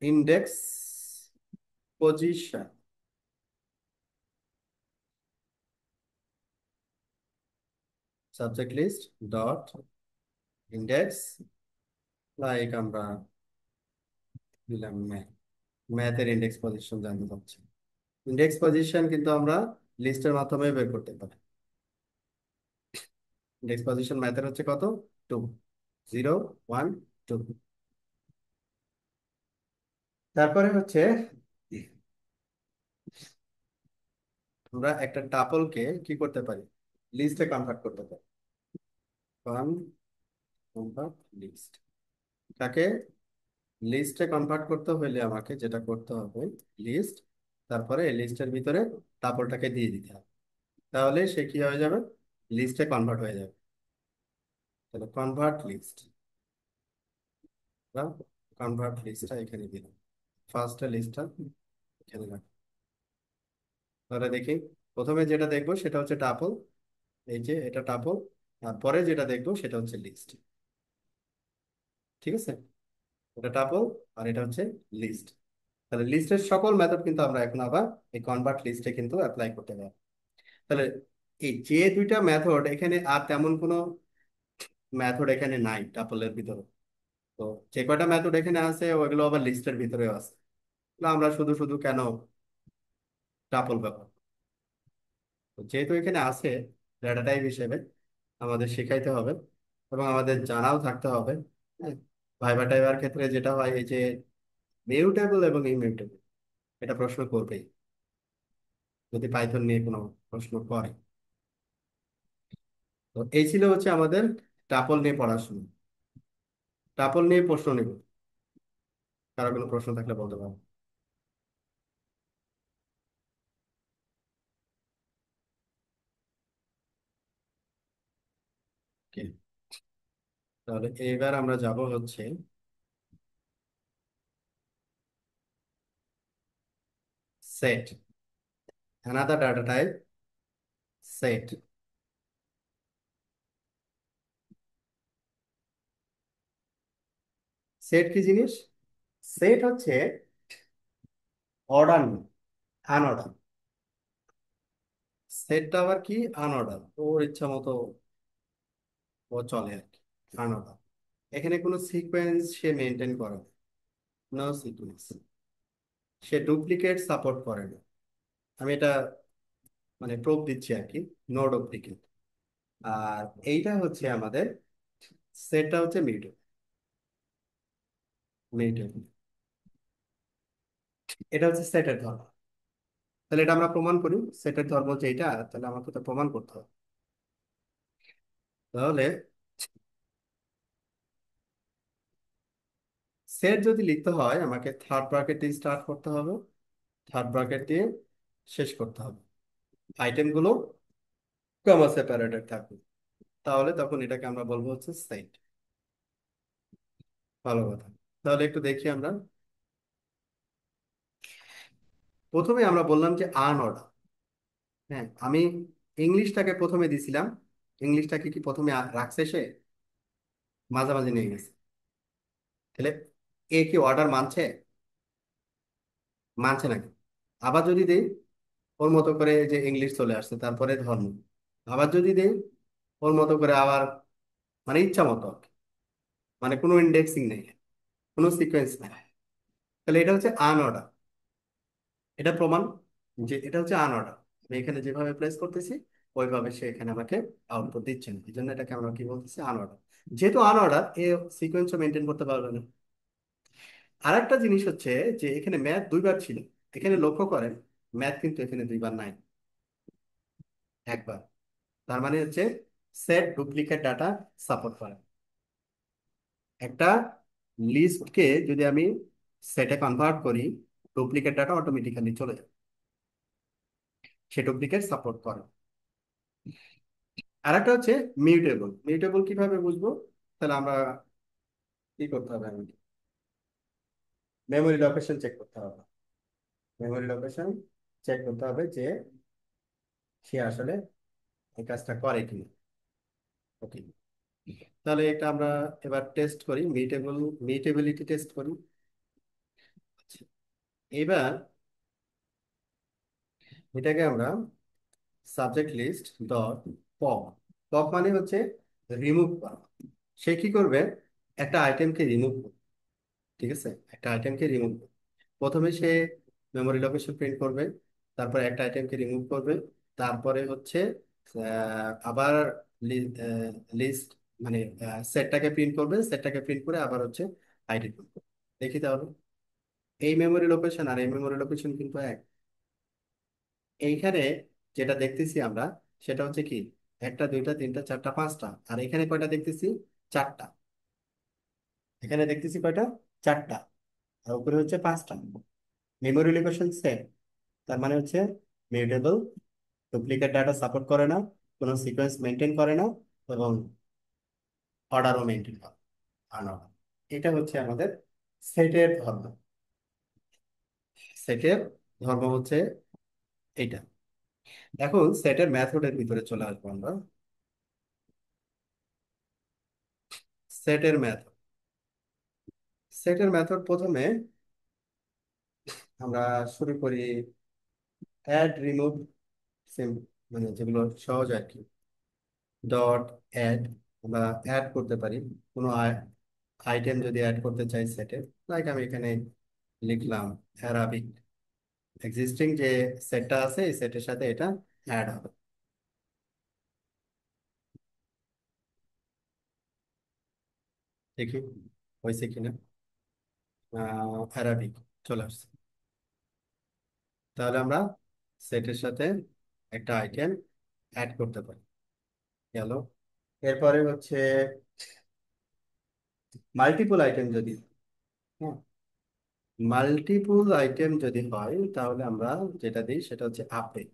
Index position, subject list dot index like আমরা দিলাম ম্যাথ, ম্যাথের ইন্ডেক্স পজিশন জানতে চাচ্ছি। ইন্ডেক্স পজিশন কিন্তু আমরা লিস্টের মাধ্যমে বের করতে পারি। ইন্ডেক্স পজিশন ম্যাথের হচ্ছে কত? 2, 0, 1, 2। তারপরে হচ্ছে আমরা একটা টাপলকে কি করতে পারি, লিস্টে কনভার্ট করতে পারি। কনভার্ট লিস্ট, তাকে লিস্টে কনভার্ট করতে হলে আমাকে যেটা করতে হবে, লিস্ট, তারপরে এই লিস্টের ভিতরে টাপলটাকে দিয়ে দিতে হবে, তাহলে সে কি হয়ে যাবে, লিস্টে কনভার্ট হয়ে যাবে। তাহলে কনভার্ট লিস্ট, কনভার্ট লিস্টটা এখানে দিলাম, ফার্স্ট লিস্টটা এখানে রাখি। তাহলে দেখি, প্রথমে যেটা দেখবো সেটা হচ্ছে টাপল, এই যে এটা টাপল, আর পরে যেটা দেখবো সেটা হচ্ছে লিস্ট। ঠিক আছে, এটা টাপল আর এটা হচ্ছে লিস্ট। তাহলে লিস্টের সকল মেথড কিন্তু আমরা এখন আবার এই কনভার্ট লিস্টে কিন্তু অ্যাপ্লাই করতে পারি। তাহলে এই যে দুইটা মেথড এখানে, আর তেমন কোনো মেথড এখানে নাই টাপলের ভিতরে। তো যে কয়টা মেথড এখানে আছে ওইগুলো আবার লিস্টের ভিতরেও আছে। তাহলে আমরা শুধু শুধু কেন টাপল ব্যবহার, তো যেহেতু এখানে আছে, ডাটা টাইপ হিসেবে আমাদের শেখাইতে হবে এবং আমাদের জানাও থাকতে হবে। হ্যাঁ, ভাইবা টাইবার ক্ষেত্রে যেটা হয়, এই যে মিউটেবল এবং ইমিউটেবল, এটা প্রশ্ন করবেই যদি পাইথন নিয়ে কোনো প্রশ্ন করে। তো এই ছিল হচ্ছে আমাদের টাপল নিয়ে পড়াশোনা। টাপল নিয়ে প্রশ্ন নেব, কারো কোনো প্রশ্ন থাকলে বলতে পারো। Okay, তাহলে এবার আমরা যাব হচ্ছে set, another data type, set. Set কি জিনিস? সেট হচ্ছে অর্ডার, আনঅর্ডার। সেটটা আবার কি? আনঅর্ডার, ওর ইচ্ছা মতো ও চলে আর কি, আনঅর্ডার। এখানে কোনো সিকোয়েন্স সে মেনটেন করে না, নো সিকোয়েন্স। সে ডুপ্লিকেট সাপোর্ট করে না। আমি এটা মানে প্রুফ দিচ্ছি আর কি, নো ডুপ্লিকেট। আর এইটা হচ্ছে আমাদের সেটটা হচ্ছে মিউটেবল, মিউটেবল। এটা হচ্ছে সেটের ধর্ম। তাহলে এটা আমরা প্রমাণ করি, সেটের ধর্ম হচ্ছে এইটা, তাহলে আমাকে তো প্রমাণ করতে হবে। তাহলে সেট যদি লিখতে হয় আমাকে থার্ড ব্র্যাকেট দিয়ে স্টার্ট করতে হবে, থার্ড ব্র্যাকেট দিয়ে শেষ করতে হবে, আইটেমগুলো কমা সেপারেটেড থাকবে, তাহলে তখন এটাকে আমরা বলবো হচ্ছে সেট। ভালো কথা। তাহলে একটু দেখি আমরা, প্রথমে আমরা বললাম যে আনঅর্ডার। হ্যাঁ, আমি ইংলিশটাকে প্রথমে দিছিলাম, ইংলিশটাকে কি প্রথমে রাখছে সে, মাঝামাঝি নিয়ে গেছে। তাহলে এ কি অর্ডার মানছে? মানছে নাকি? আবার যদি দেই, ওর মতো করে যে ইংলিশ চলে আসছে, তারপরে ধর্ম। আবার যদি দেই, ওর মতো করে আবার, মানে ইচ্ছা মতো আর কি। মানে কোনো ইন্ডেক্সিং নেই, কোনো সিকোয়েন্স নেই। তাহলে এটা হচ্ছে আনঅর্ডার। এটা প্রমাণ যে এটা হচ্ছে আনঅর্ডার। আমি এখানে যেভাবে প্লেস করতেছি ওইভাবে সে এখানে আমাকে আউটপুট দিচ্ছেন, এই জন্য এটাকে আমরা কি বলতেছি, আনঅর্ডার। যেহেতু আনঅর্ডার, এ সিকোয়েন্সও মেনটেন করতে পারবে না। আর একটা জিনিস হচ্ছে যে এখানে ম্যাথ দুইবার ছিল, এখানে লক্ষ্য করেন ম্যাথ কিন্তু এখানে দুইবার নাই, একবার। তার মানে হচ্ছে সেট ডুপ্লিকেট ডাটা সাপোর্ট করে। একটা লিস্টকে যদি আমি সেটে কনভার্ট করি, ডুপ্লিকেট ডাটা অটোমেটিক্যালি চলে যাবে, সে ডুপ্লিকেট সাপোর্ট করে। আর একটা হচ্ছে মিউটেবল। মিউটেবল কিভাবে বুঝবো? তাহলে আমরা কি করতে হবে, আমি মেমোরি লোকেশন চেক করতে হবে। মেমোরি লোকেশন চেক করতে হবে যে সে আসলে এই কাজটা করে কিনা। ওকে, তাহলে এটা আমরা এবার টেস্ট করি, মিউটেবিলিটি টেস্ট করি। আচ্ছা, এবার এটাকে আমরা subject list dot pop, pop মানে হচ্ছে রিমুভ করা। সে কি করবে, একটা আইটেমকে রিমুভ, ঠিক আছে, একটা আইটেমকে রিমুভ, প্রথমে সে মেমোরি লোকেশন প্রিন্ট করবে, তারপরে একটা আইটেমকে রিমুভ করবে, তারপরে হচ্ছে আবার লিস্ট মানে সেটটাকে প্রিন্ট করবে, সেটটাকে প্রিন্ট করে আবার হচ্ছে আইটেম দেখি তাহলে। এই মেমোরি লোকেশন আর এই মেমোরি লোকেশন কিন্তু এক। এইখানে যেটা দেখতেছি আমরা সেটা হচ্ছে কি, একটা দুইটা তিনটা চারটা পাঁচটা, আর এখানে কয়টা দেখতেছি, চারটা। এখানে দেখতেছি কয়টা, চারটা, আর উপরে হচ্ছে পাঁচটা। মেমোরি লোকেশন সেট, তার মানে হচ্ছে মিউটেবল, ডুপ্লিকেট ডাটা সাপোর্ট করে না, কোনো সিকোয়েন্স মেনটেন করে না, এবং অর্ডারও মেনটেন করে আনঅর্ডার। এটা হচ্ছে আমাদের সেটের ধর্ম। সেটের ধর্ম হচ্ছে এইটা। এখন সেটের মেথডের ভিতরে চলে আসবো আমরা। সেটের মেথড, সেটের মেথড প্রথমে আমরা শুরু করি অ্যাড রিমুভ, সিম মানে যেগুলো সহজ আর কি, ডট অ্যাড। আমরা অ্যাড করতে পারি কোনো আইটেম যদি অ্যাড করতে চাই সেটে, লাইক আমি এখানে লিখলাম অ্যারাবিক, এক্সিস্টিং যে সেটটা আছে এই সেটের সাথে এটা অ্যাড হবে। দেখি হয়েছে কিনা। অ্যারাবিক চলে আসছে, তাহলে আমরা সেটের সাথে একটা আইটেম অ্যাড করতে পারি। গেল। এরপরে হচ্ছে মাল্টিপল আইটেম যদি, হ্যাঁ, মাল্টিপল আইটেম যদি হয় তাহলে আমরা যেটা দিই সেটা হচ্ছে আপডেট।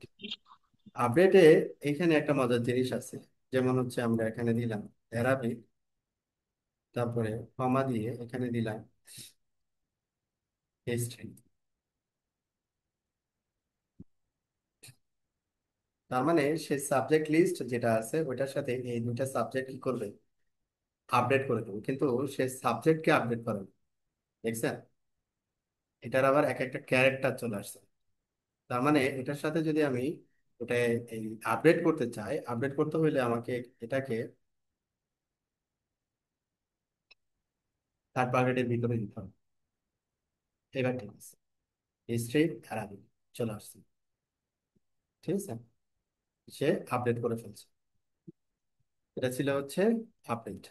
আপডেটে এখানে একটা মজার জিনিস আছে, যেমন হচ্ছে আমরা এখানে দিলাম অ্যারাবিক, তারপরে কমা দিয়ে এখানে দিলাম হিস্ট্রি। তার মানে সে সাবজেক্ট লিস্ট যেটা আছে ওইটার সাথে এই দুইটা সাবজেক্ট কি করবে, আপডেট করে দেবে, কিন্তু সে সাবজেক্টকে আপডেট করে না। দেখছেন, এটার আবার এক একটা ক্যারেক্টার চলে আসছে। তার মানে এটার সাথে যদি আমি ওটা এই আপডেট করতে চাই, আপডেট করতে হলে আমাকে এটাকে থার্ড ব্র্যাকেটের ভিতরে দিতে হবে। এবার ঠিক আছে, হিস্ট্রি অ্যারাবিক চলে আসছে, ঠিক আছে, সে আপডেট করে ফেলছে। এটা ছিল হচ্ছে আপডেট।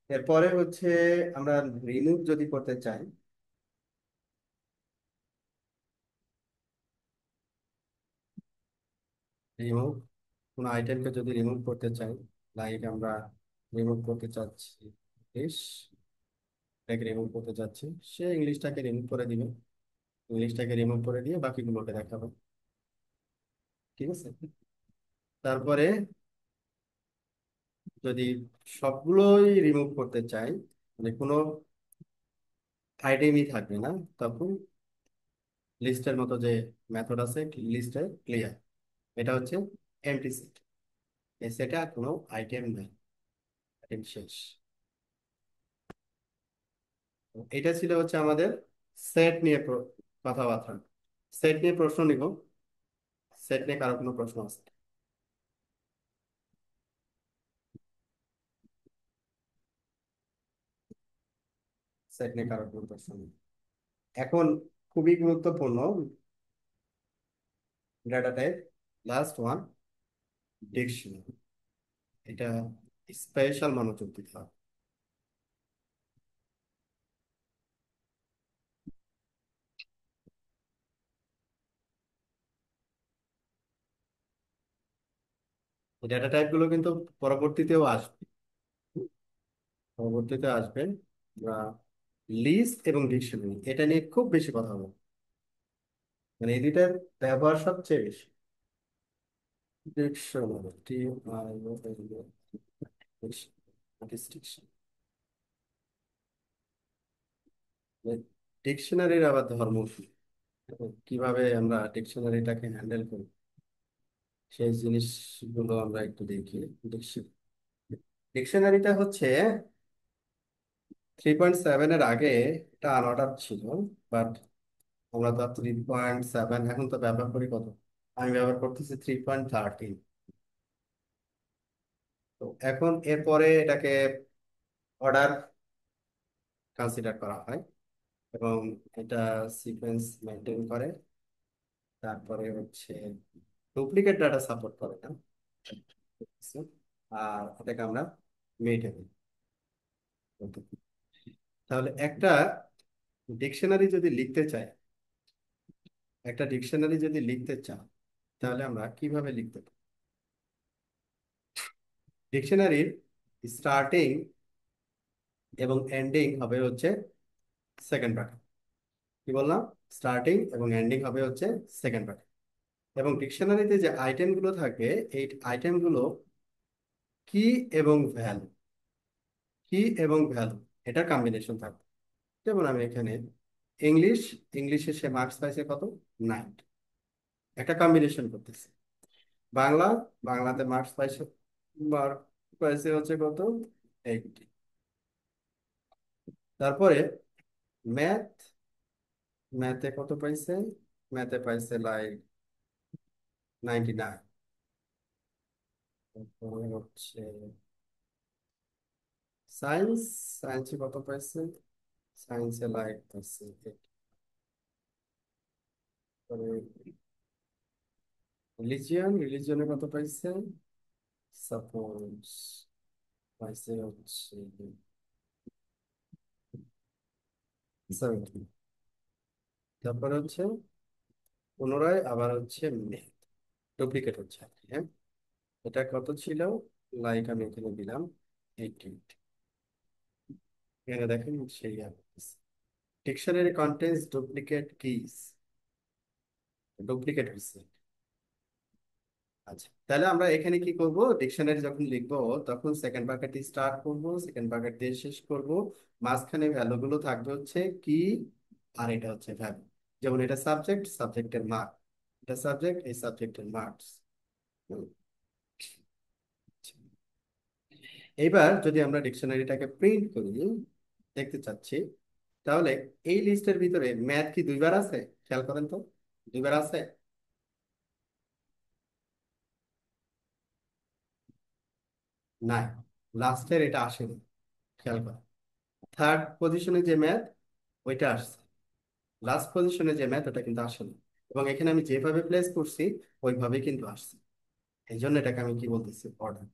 এরপরে হচ্ছে আমরা রিমুভ যদি করতে চাই, রিমুভ কোনো আইটেমকে যদি রিমুভ করতে চাই, লাইক আমরা রিমুভ করতে চাচ্ছি ইংলিশ, এটাকে রিমুভ করতে চাচ্ছি, সে ইংলিশটাকে রিমুভ করে দিবে, ইংলিশটাকে রিমুভ করে দিয়ে বাকিগুলোকে দেখাবো, ঠিক আছে। তারপরে যদি সবগুলোই রিমুভ করতে চাই, মানে কোনো আইটেমই থাকবে না, তখন লিস্টের মতো যে মেথড আছে, লিস্টে ক্লিয়ার, এটা হচ্ছে এমটি সেট। এই সেটে আর কোনো আইটেম নেই, আইটেম শেষ। তো এটা ছিল হচ্ছে আমাদের সেট নিয়ে কথাবার্তা। সেট নিয়ে প্রশ্ন নিব, সেট নিয়ে কারো কোনো প্রশ্ন আছে? সেট নিয়ে কারো কোনো প্রশ্ন নেই। এখন খুবই গুরুত্বপূর্ণ data type, last one, dictionary. এটা স্পেশাল মনোযোগ দিতে হবে। এই ডাটা টাইপ গুলো কিন্তু পরবর্তীতেও আসবে, পরবর্তীতে আসবে। আমরা লিস্ট এবং ডিকশনারি এটা নিয়ে খুব বেশি কথা বলবো, মানে এই দুইটার ব্যবহার সবচেয়ে বেশি। Dictionary, T I O L dictionary, ডিকশনারির আবার ধর্ম কি? কিভাবে আমরা ডিকশনারিটাকে হ্যান্ডেল করি সেই জিনিসগুলো আমরা একটু দেখি। ডিকশনারিটা হচ্ছে 3.7 এর আগে এটা আনঅর্ডার ছিল, বাট আমরা তো 3.7 এখন তো ব্যবহার করি কত, আমি ব্যবহার করতেছি 3.13। তো এখন এরপরে এটাকে অর্ডার কনসিডার করা হয় এবং এটা সিকোয়েন্স মেনটেন করে। তারপরে হচ্ছে ডুপ্লিকেট ডাটা সাপোর্ট করে না, আর এটাকে আমরা মেইনটেইন করতে পারি। তাহলে একটা ডিকশনারি যদি লিখতে চাই, একটা ডিকশনারি যদি লিখতে চাই, তাহলে আমরা কিভাবে লিখতে পারি? ডিকশনারির স্টার্টিং এবং এন্ডিং হবে হচ্ছে সেকেন্ড ব্র্যাকেট। কি বললাম? স্টার্টিং এবং এন্ডিং হবে হচ্ছে সেকেন্ড ব্র্যাকেট। এবং ডিকশনারিতে যে আইটেমগুলো থাকে, এই আইটেমগুলো কি এবং ভ্যালু, কি এবং ভ্যালু, এটার কম্বিনেশন থাকবে। যেমন আমি এখানে ইংলিশ, ইংলিশে সে মার্কস পাইছে কত? 9, একটা কম্বিনেশন করতেছে। বাংলা, বাংলাতে মার্কস পাইছে, মার্ক পাইছে হচ্ছে কত? 80। তারপরে ম্যাথ, ম্যাথে কত পাইছে? ম্যাথে পাইছে লাইক 99। তারপরে হচ্ছে সায়েন্স, সায়েন্সে কত পাইছে? সায়েন্সে লাইক পাইছে 80। তারপরে রিলিজিয়ন, রিলিজিয়নে কত পাইছে? সাপোজ পাইছে হচ্ছে 70। তারপরে হচ্ছে পুনরায় আবার হচ্ছে ম্যাথ, ডুপ্লিকেট হচ্ছে আর কি, হ্যাঁ। এটা কত ছিল? লাইক আমি এখানে দিলাম 88। এখানে দেখেন সেই dictionary contents duplicate kiss, duplicate হচ্ছে। আচ্ছা, তাহলে আমরা এখানে কি করব? ডিকশনারি যখন লিখবো তখন সেকেন্ড ব্র্যাকেট দিয়ে স্টার্ট করব, সেকেন্ড ব্র্যাকেট দিয়ে শেষ করব। মাঝখানে ভ্যালু গুলো থাকবে হচ্ছে কি, আর এটা হচ্ছে ভ্যালু। যেমন এটা সাবজেক্ট, সাবজেক্টের মার্ক, এটা সাবজেক্ট, এই সাবজেক্টের মার্কস। এইবার যদি আমরা ডিকশনারিটাকে প্রিন্ট করি, দেখতে চাচ্ছি, তাহলে এই লিস্টের ভিতরে ম্যাথ কি দুইবার আছে? খেয়াল করেন তো, দুইবার আছে? নাই, লাস্টের এটা আসেনি। খেয়াল করেন, থার্ড পজিশনে যে ম্যাথ, ওইটা আসছে। লাস্ট পজিশনে যে ম্যাথ, ওটা কিন্তু আসেনি। এবং এখানে আমি যেভাবে প্লেস করছি ওইভাবে কিন্তু আসছে। এই জন্য এটাকে আমি কি বলতেছি? অর্ডার।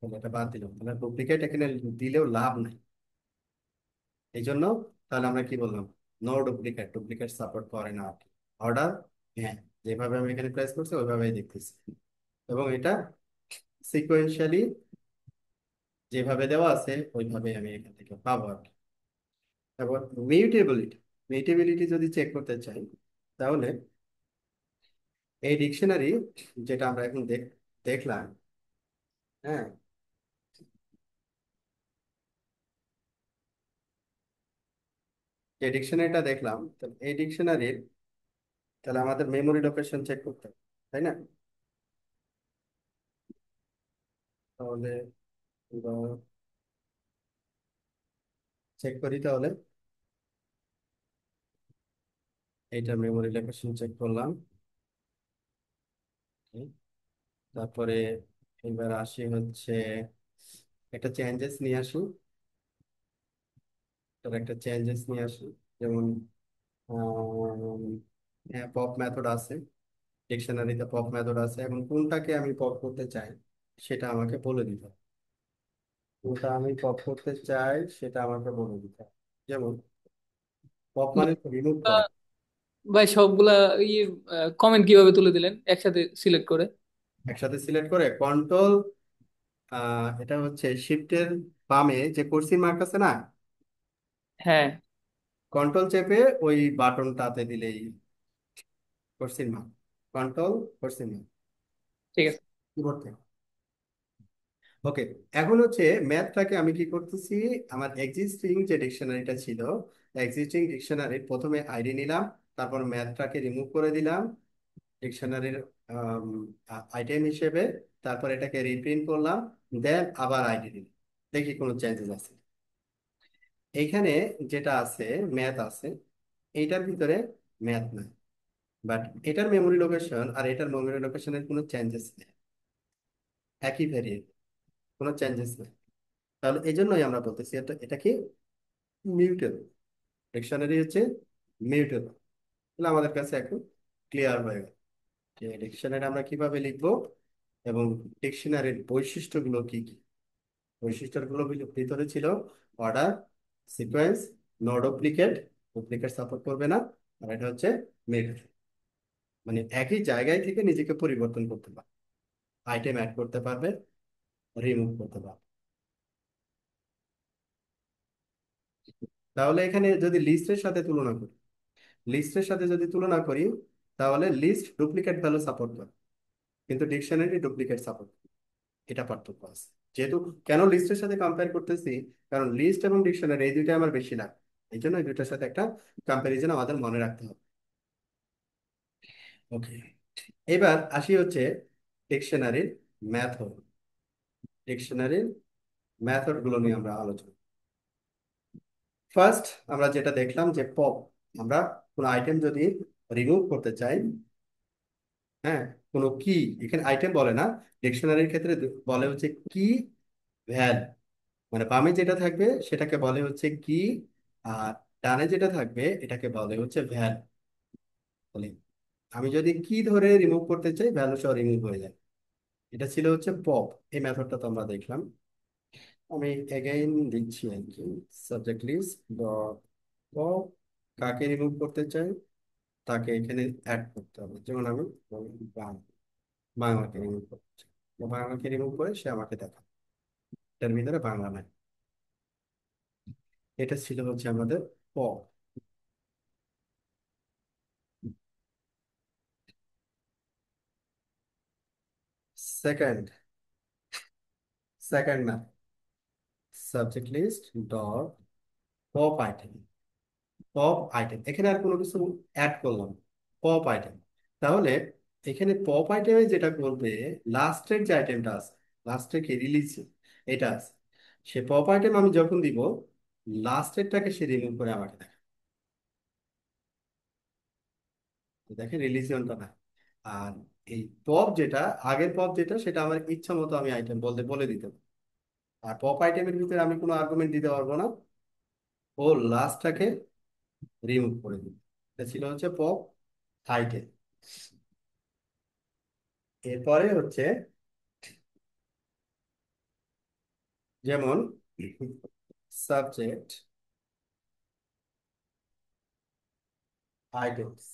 তাহলে এটা বাদ দিলাম, তাহলে ডুপ্লিকেট এখানে দিলেও লাভ নাই। এই জন্য তাহলে আমরা কি বললাম? নো ডুপ্লিকেট, ডুপ্লিকেট সাপোর্ট করে না আর কি। অর্ডার, হ্যাঁ, যেভাবে আমি এখানে প্লেস করছি ওইভাবেই দেখতেছি। এবং এটা সিকোয়েন্সিয়ালি যেভাবে দেওয়া আছে ওইভাবে আমি এখান থেকে পাবো আর কি। তারপর মিউটেবিলিটি, মিউটেবিলিটি যদি চেক করতে চাই, তাহলে এই ডিকশনারি যেটা আমরা এখন দেখলাম, হ্যাঁ, যে ডিকশনারিটা দেখলাম, তো এই ডিকশনারির তাহলে আমাদের মেমোরি লোকেশন চেক করতে হবে, তাই না? তাহলে চেক করি তাহলে। এইটা মেমোরি লোকেশন চেক করলাম। Okay, তারপরে এবার আসি হচ্ছে একটা চেঞ্জেস নিয়ে আসি, তার একটা চেঞ্জেস নিয়ে আসি। যেমন হ্যাঁ, পপ মেথড আছে, ডিকশনারিতে পপ মেথড আছে। এখন কোনটাকে আমি পপ করতে চাই সেটা আমাকে বলে দিতে হবে। কোনটা আমি পপ করতে চাই সেটা আমাকে বলে দিতে হবে। যেমন পপ মানে রিমুভ করা। ভাই সবগুলা ইয়ে কমেন্ট কিভাবে তুলে দিলেন একসাথে সিলেক্ট করে? একসাথে সিলেক্ট করে কন্ট্রোল, এটা হচ্ছে শিফটের বামে যে কুরসির মার্ক আছে না, হ্যাঁ, কন্ট্রোল চেপে ওই বাটনটাতে দিলেই কুরসির মার্ক, কন্ট্রোল কুরসির মার্ক ঠিক আছে। কিবোর্ড থেকে। ওকে, এখন হচ্ছে ম্যাথটাকে আমি কি করতেছি? আমার এক্সিস্টিং যে ডিকশনারিটা ছিল, এক্সিস্টিং ডিকশনারির প্রথমে আইডি নিলাম, তারপর ম্যাথটাকে রিমুভ করে দিলাম ডিকশনারির আইটেম হিসেবে। তারপর এটাকে রিপ্রিন্ট করলাম, দেন আবার আইডি দিলাম, দেখি কোনো চেঞ্জেস আছে। এইখানে যেটা আছে, ম্যাথ আছে, এইটার ভিতরে ম্যাথ নাই, বাট এটার মেমোরি লোকেশন আর এটার মেমোরি লোকেশনের কোনো চেঞ্জেস নেই, একই ভেরিয়েবল, কোনো চেঞ্জেস নেই। তাহলে এই জন্যই আমরা বলতেছি এটা এটা কি মিউটেবল। ডিকশনারি হচ্ছে মিউটেবল। তাহলে আমাদের কাছে এখন ক্লিয়ার হয়ে গেল যে ডিকশনারি আমরা কিভাবে লিখবো এবং ডিকশনারির বৈশিষ্ট্যগুলো কি কি। বৈশিষ্ট্যগুলো ভিতরে ছিল order, sequence, no duplicate, duplicate support করবে না, আর এটা হচ্ছে মিউটেবল, মানে একই জায়গায় থেকে নিজেকে পরিবর্তন করতে পারবে, আইটেম অ্যাড করতে পারবে, রিমুভ করতে পারবে। তাহলে এখানে যদি লিস্টের সাথে তুলনা করি, লিস্টের সাথে যদি তুলনা করি, তাহলে লিস্ট ডুপ্লিকেট ভ্যালু সাপোর্ট করে কিন্তু ডিকশনারি ডুপ্লিকেট সাপোর্ট, এটা পার্থক্য আছে। যেহেতু কেন লিস্টের সাথে কম্পেয়ার করতেছি, কারণ লিস্ট এবং ডিকশনারি এই দুইটা আমার বেশি লাগে, এই জন্য এই দুইটার সাথে একটা কম্প্যারিজন আমাদের মনে রাখতে হবে। ওকে, এবার আসি হচ্ছে ডিকশনারির মেথড। ডিকশনারির মেথড গুলো নিয়ে আমরা আলোচনা। ফার্স্ট আমরা যেটা দেখলাম যে পপ, আমরা কোনো আইটেম যদি রিমুভ করতে চাই, হ্যাঁ, কোনো কি, এখানে আইটেম বলে না, ডিকশনারির ক্ষেত্রে বলে হচ্ছে কি ভ্যাল, মানে বামে যেটা থাকবে সেটাকে বলে হচ্ছে কি, আর ডানে যেটা থাকবে এটাকে বলে হচ্ছে ভ্যাল। বলে আমি যদি কি ধরে রিমুভ করতে চাই, ভ্যালু সহ রিমুভ হয়ে যায়। এটা ছিল হচ্ছে পপ। এই মেথডটা তো আমরা দেখলাম। আমি এগেইন দিচ্ছি আর কি, সাবজেক্ট লিস্ট ডট পপ, কাকে রিমুভ করতে চাই তাকে এখানে অ্যাড করতে হবে। যেমন আমি বাংলাকে রিমুভ করতে চাই, তো বাংলাকে রিমুভ করে সে আমাকে দেখায়, এটার ভিতরে বাংলা নাই। এটা ছিল হচ্ছে আমাদের পপ। সেকেন্ড, সেকেন্ড না, subject list dot pop item. Pop item, এখানে আর কোনো কিছু অ্যাড করলাম, পপ আইটেম। তাহলে এখানে পপ আইটেমে যেটা করবে, লাস্টের যে আইটেমটা আছে, লাস্টে কি রিলিজ, এটা আছে, সে পপ আইটেম আমি যখন দিব, লাস্টেরটাকে সে রিমুভ করে আমাকে দেখে, দেখে রিলিজিয়নটা না। আর এই পপ যেটা, আগের পপ যেটা, সেটা আমার ইচ্ছা মতো আমি আইটেম বলতে বলে দিতে পারি। আর পপ আইটেমের ভিতরে আমি কোনো আর্গুমেন্ট দিতে পারবো না, ও লাস্টটাকে রিমুভ করে দিবে। এটা ছিল হচ্ছে পপ আইটেম। এরপরে হচ্ছে যেমন subject items,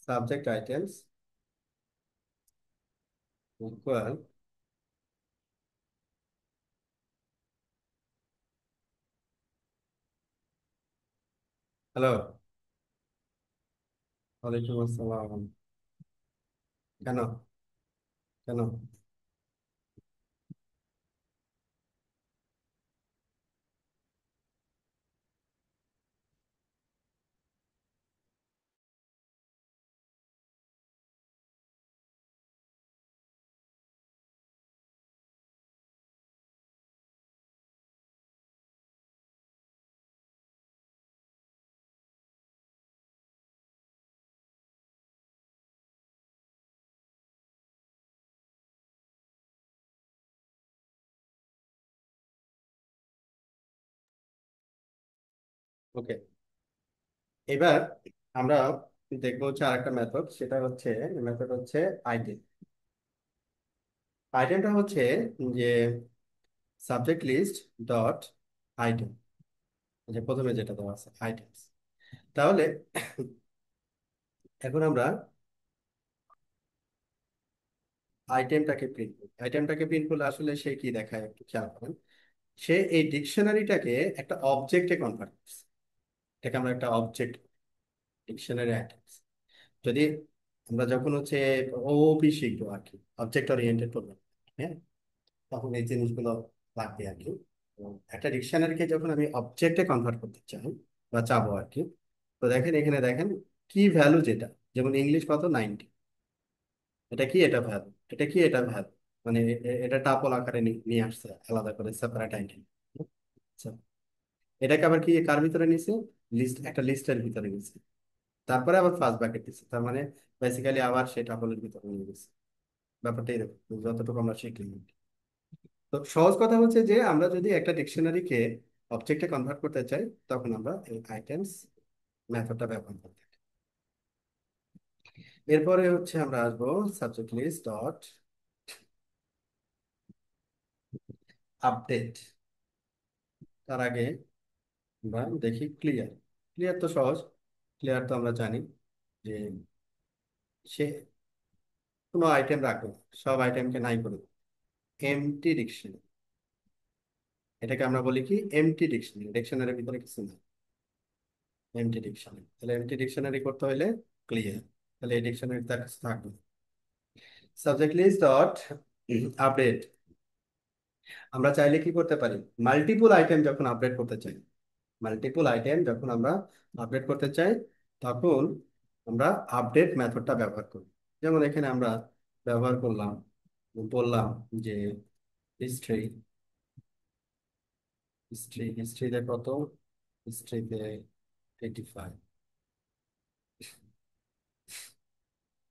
subject items equal, hello, ওয়ালাইকুম আসসালাম। কেন, কেন? ওকে, এবার আমরা দেখবো হচ্ছে আরেকটা মেথড, সেটা হচ্ছে মেথড হচ্ছে আইটেম। আইটেমটা হচ্ছে যে সাবজেক্ট লিস্ট ডট আইটেম, যে প্রথমে যেটা দেওয়া আছে আইটেমস। তাহলে এখন আমরা আইটেমটাকে প্রিন্ট করি। আইটেমটাকে প্রিন্ট করলে আসলে সে কি দেখায় একটু খেয়াল করেন। সে এই ডিকশনারিটাকে একটা অবজেক্টে কনভার্ট করছে, এটাকে আমরা একটা অবজেক্ট, ডিকশনারি আইটেমস। যদি আমরা যখন হচ্ছে ওপি শিখবো আর কি, অবজেক্ট ওরিয়েন্টেড প্রোগ্রাম, হ্যাঁ, তখন এই জিনিসগুলো লাগবে আর কি। তো একটা ডিকশনারিকে যখন আমি অবজেক্টে কনভার্ট করতে চাই বা চাবো আর কি, তো দেখেন এখানে দেখেন কি ভ্যালু যেটা, যেমন ইংলিশ কত 90, এটা কি, এটা ভ্যালু, এটা কি, এটা ভ্যালু, মানে এটা টাপল আকারে নিয়ে আসছে আলাদা করে সেপারেট আইটেম। আচ্ছা, এটাকে আবার কি কার ভিতরে নিছে, লিস্ট, একটা লিস্টের ভিতরে নিছে, তারপরে আবার ফার্স্ট ব্র্যাকেট দিচ্ছে, তার মানে বেসিক্যালি আবার সেই টাপলের ভিতরে নিয়ে গেছে। ব্যাপারটা এরকম যতটুকু আমরা শিখলাম। তো সহজ কথা হচ্ছে যে আমরা যদি একটা ডিকশনারিকে অবজেক্টে কনভার্ট করতে চাই তখন আমরা এই আইটেমস মেথডটা ব্যবহার করতে পারি। এরপরে হচ্ছে আমরা আসবো সাবজেক্ট লিস্ট ডট আপডেট। তার আগে আমরা দেখি ক্লিয়ার। ক্লিয়ার তো সহজ। ক্লিয়ার তো আমরা জানি যে সে কোনো আইটেম রাখবে না, সব আইটেমকে নাই করে দেবে। এমটি ডিকশনারি, এটাকে আমরা বলি কি এমটি ডিকশনারি, ডিকশনারির ভিতরে কিছু না, এমটি ডিকশনারি। তাহলে এমটি ডিকশনারি করতে হলে ক্লিয়ার, তাহলে এই ডিকশনারি তার কিছু থাকবে। সাবজেক্ট লিস্ট ডট আপডেট, আমরা চাইলে কি করতে পারি, মাল্টিপল আইটেম যখন আপডেট করতে চাই, মাল্টিপল আইটেম যখন আমরা আপডেট করতে চাই তখন আমরা আপডেট মেথডটা ব্যবহার করি। যেমন এখানে আমরা ব্যবহার করলাম, বললাম যে হিস্ট্রি, হিস্ট্রিতে কত, হিস্ট্রিতে 85,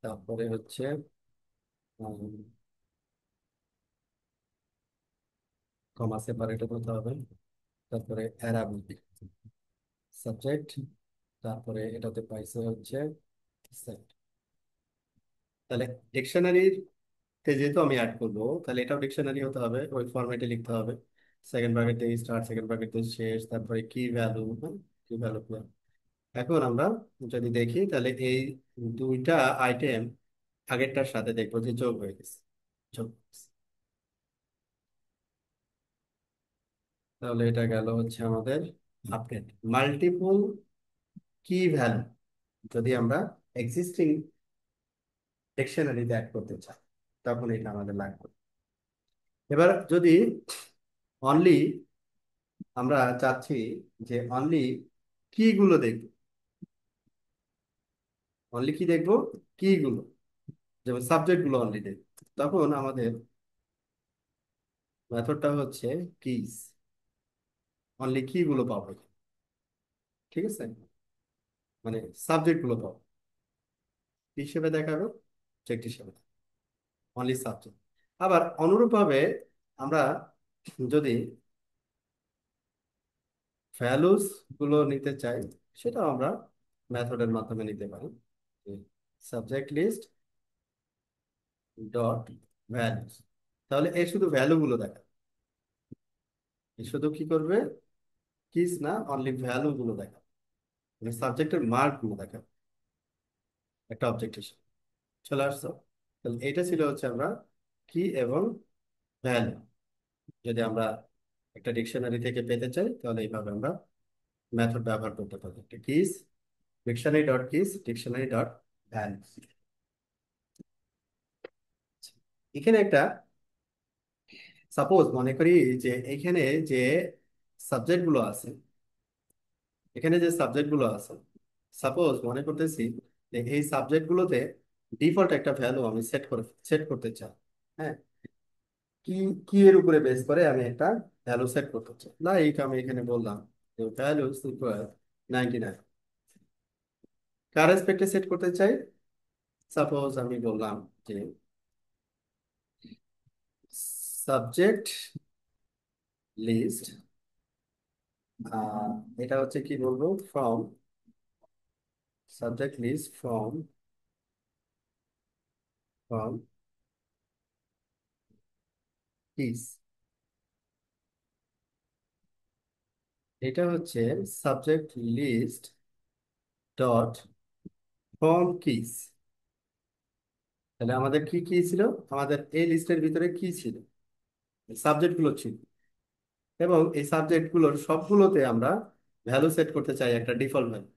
তারপরে হচ্ছে কমা সেপারেটর করতে হবে, তারপরে অ্যারাবিক সাবজেক্ট, তারপরে এটাতে পাইছে হচ্ছে set। তাহলে ডিকশনারির তে যেহেতু আমি অ্যাড করবো তাহলে এটাও ডিকশনারি হতে হবে, ওই ফরম্যাটে লিখতে হবে। সেকেন্ড ব্র্যাকেট দিয়ে স্টার্ট, সেকেন্ড ব্র্যাকেট দিয়ে শেষ, তারপরে কি ভ্যালু, কি ভ্যালু। এখন আমরা যদি দেখি তাহলে এই দুইটা আইটেম আগেরটার সাথে দেখবো যে যোগ হয়ে গেছে, যোগ হয়ে গেছে। তাহলে এটা গেল হচ্ছে আমাদের আপডেট। মাল্টিপল কি ভ্যালু যদি আমরা এক্সিস্টিং ডিকশনারিতে অ্যাড করতে চাই তখন এটা আমাদের লাগবে। এবার যদি অনলি আমরা চাচ্ছি যে অনলি কি গুলো দেখবো, অনলি কি দেখবো, কি গুলো, যেমন সাবজেক্ট গুলো অনলি দেখবো, তখন আমাদের মেথডটা হচ্ছে কিস, অনলি কি গুলো পাবো, ঠিক আছে, মানে সাবজেক্ট গুলো পাবো কি হিসেবে দেখাবে, অবজেক্ট হিসেবে, অনলি সাবজেক্ট। আবার অনুরূপভাবে আমরা যদি ভ্যালুস গুলো নিতে চাই সেটাও আমরা মেথডের মাধ্যমে নিতে পারি। সাবজেক্ট লিস্ট ডট ভ্যালুস, তাহলে এই শুধু ভ্যালু গুলো দেখা, এই শুধু কি করবে, কিস না, অনলি ভ্যালু গুলো দেখা, মানে সাবজেক্টের মার্ক গুলো দেখা একটা অবজেক্ট হিসেবে চলে আসছো। তাহলে এটা ছিল হচ্ছে আমরা কি এবং ভ্যালু যদি আমরা একটা ডিকশনারি থেকে পেতে চাই তাহলে এইভাবে আমরা মেথড ব্যবহার করতে পারি। একটা kiss, dictionary dot kiss, dictionary dot value. এখানে একটা সাপোজ মনে করি যে এখানে যে সাবজেক্ট গুলো আছে, এখানে যে সাবজেক্ট গুলো আছে, সাপোজ মনে করতেছি যে এই সাবজেক্ট গুলোতে ডিফল্ট একটা ভ্যালু আমি সেট করতে চাই। হ্যাঁ, কি কি এর উপরে বেস করে আমি একটা ভ্যালু সেট করতে চাই, লাইক আমি এখানে বললাম যে ভ্যালু ইকুয়াল 99, কার রেসপেক্টে সেট করতে চাই, সাপোজ আমি বললাম যে সাবজেক্ট লিস্ট, এটা হচ্ছে কি বলবো, from subject list from keys, এটা হচ্ছে subject list dot from keys. তাহলে আমাদের কি কি ছিল, আমাদের এই লিস্টের ভিতরে কি ছিল, সাবজেক্ট গুলো ছিল, এবং এই সাবজেক্ট গুলোর সবগুলোতে আমরা ভ্যালু সেট করতে চাই একটা ডিফল্ট ভ্যালু,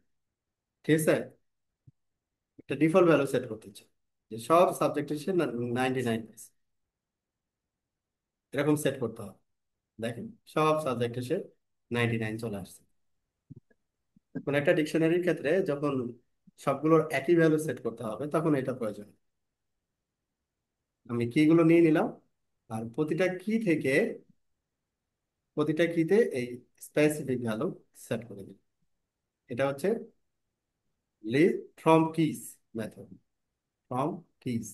ঠিক আছে, একটা ডিফল্ট ভ্যালু সেট করতে চাই যে সব সাবজেক্টের সে 99, এরকম সেট করতে হবে। দেখেন সব সাবজেক্টে সে 99 চলে আসছে। কোন একটা ডিকশনারির ক্ষেত্রে যখন সবগুলোর একই ভ্যালু সেট করতে হবে তখন এটা প্রয়োজন। আমি কি গুলো নিয়ে নিলাম, আর প্রতিটা কিতে এই স্পেসিফিক ভ্যালু সেট করে দিই। এটা হচ্ছে from kiss method, from keys.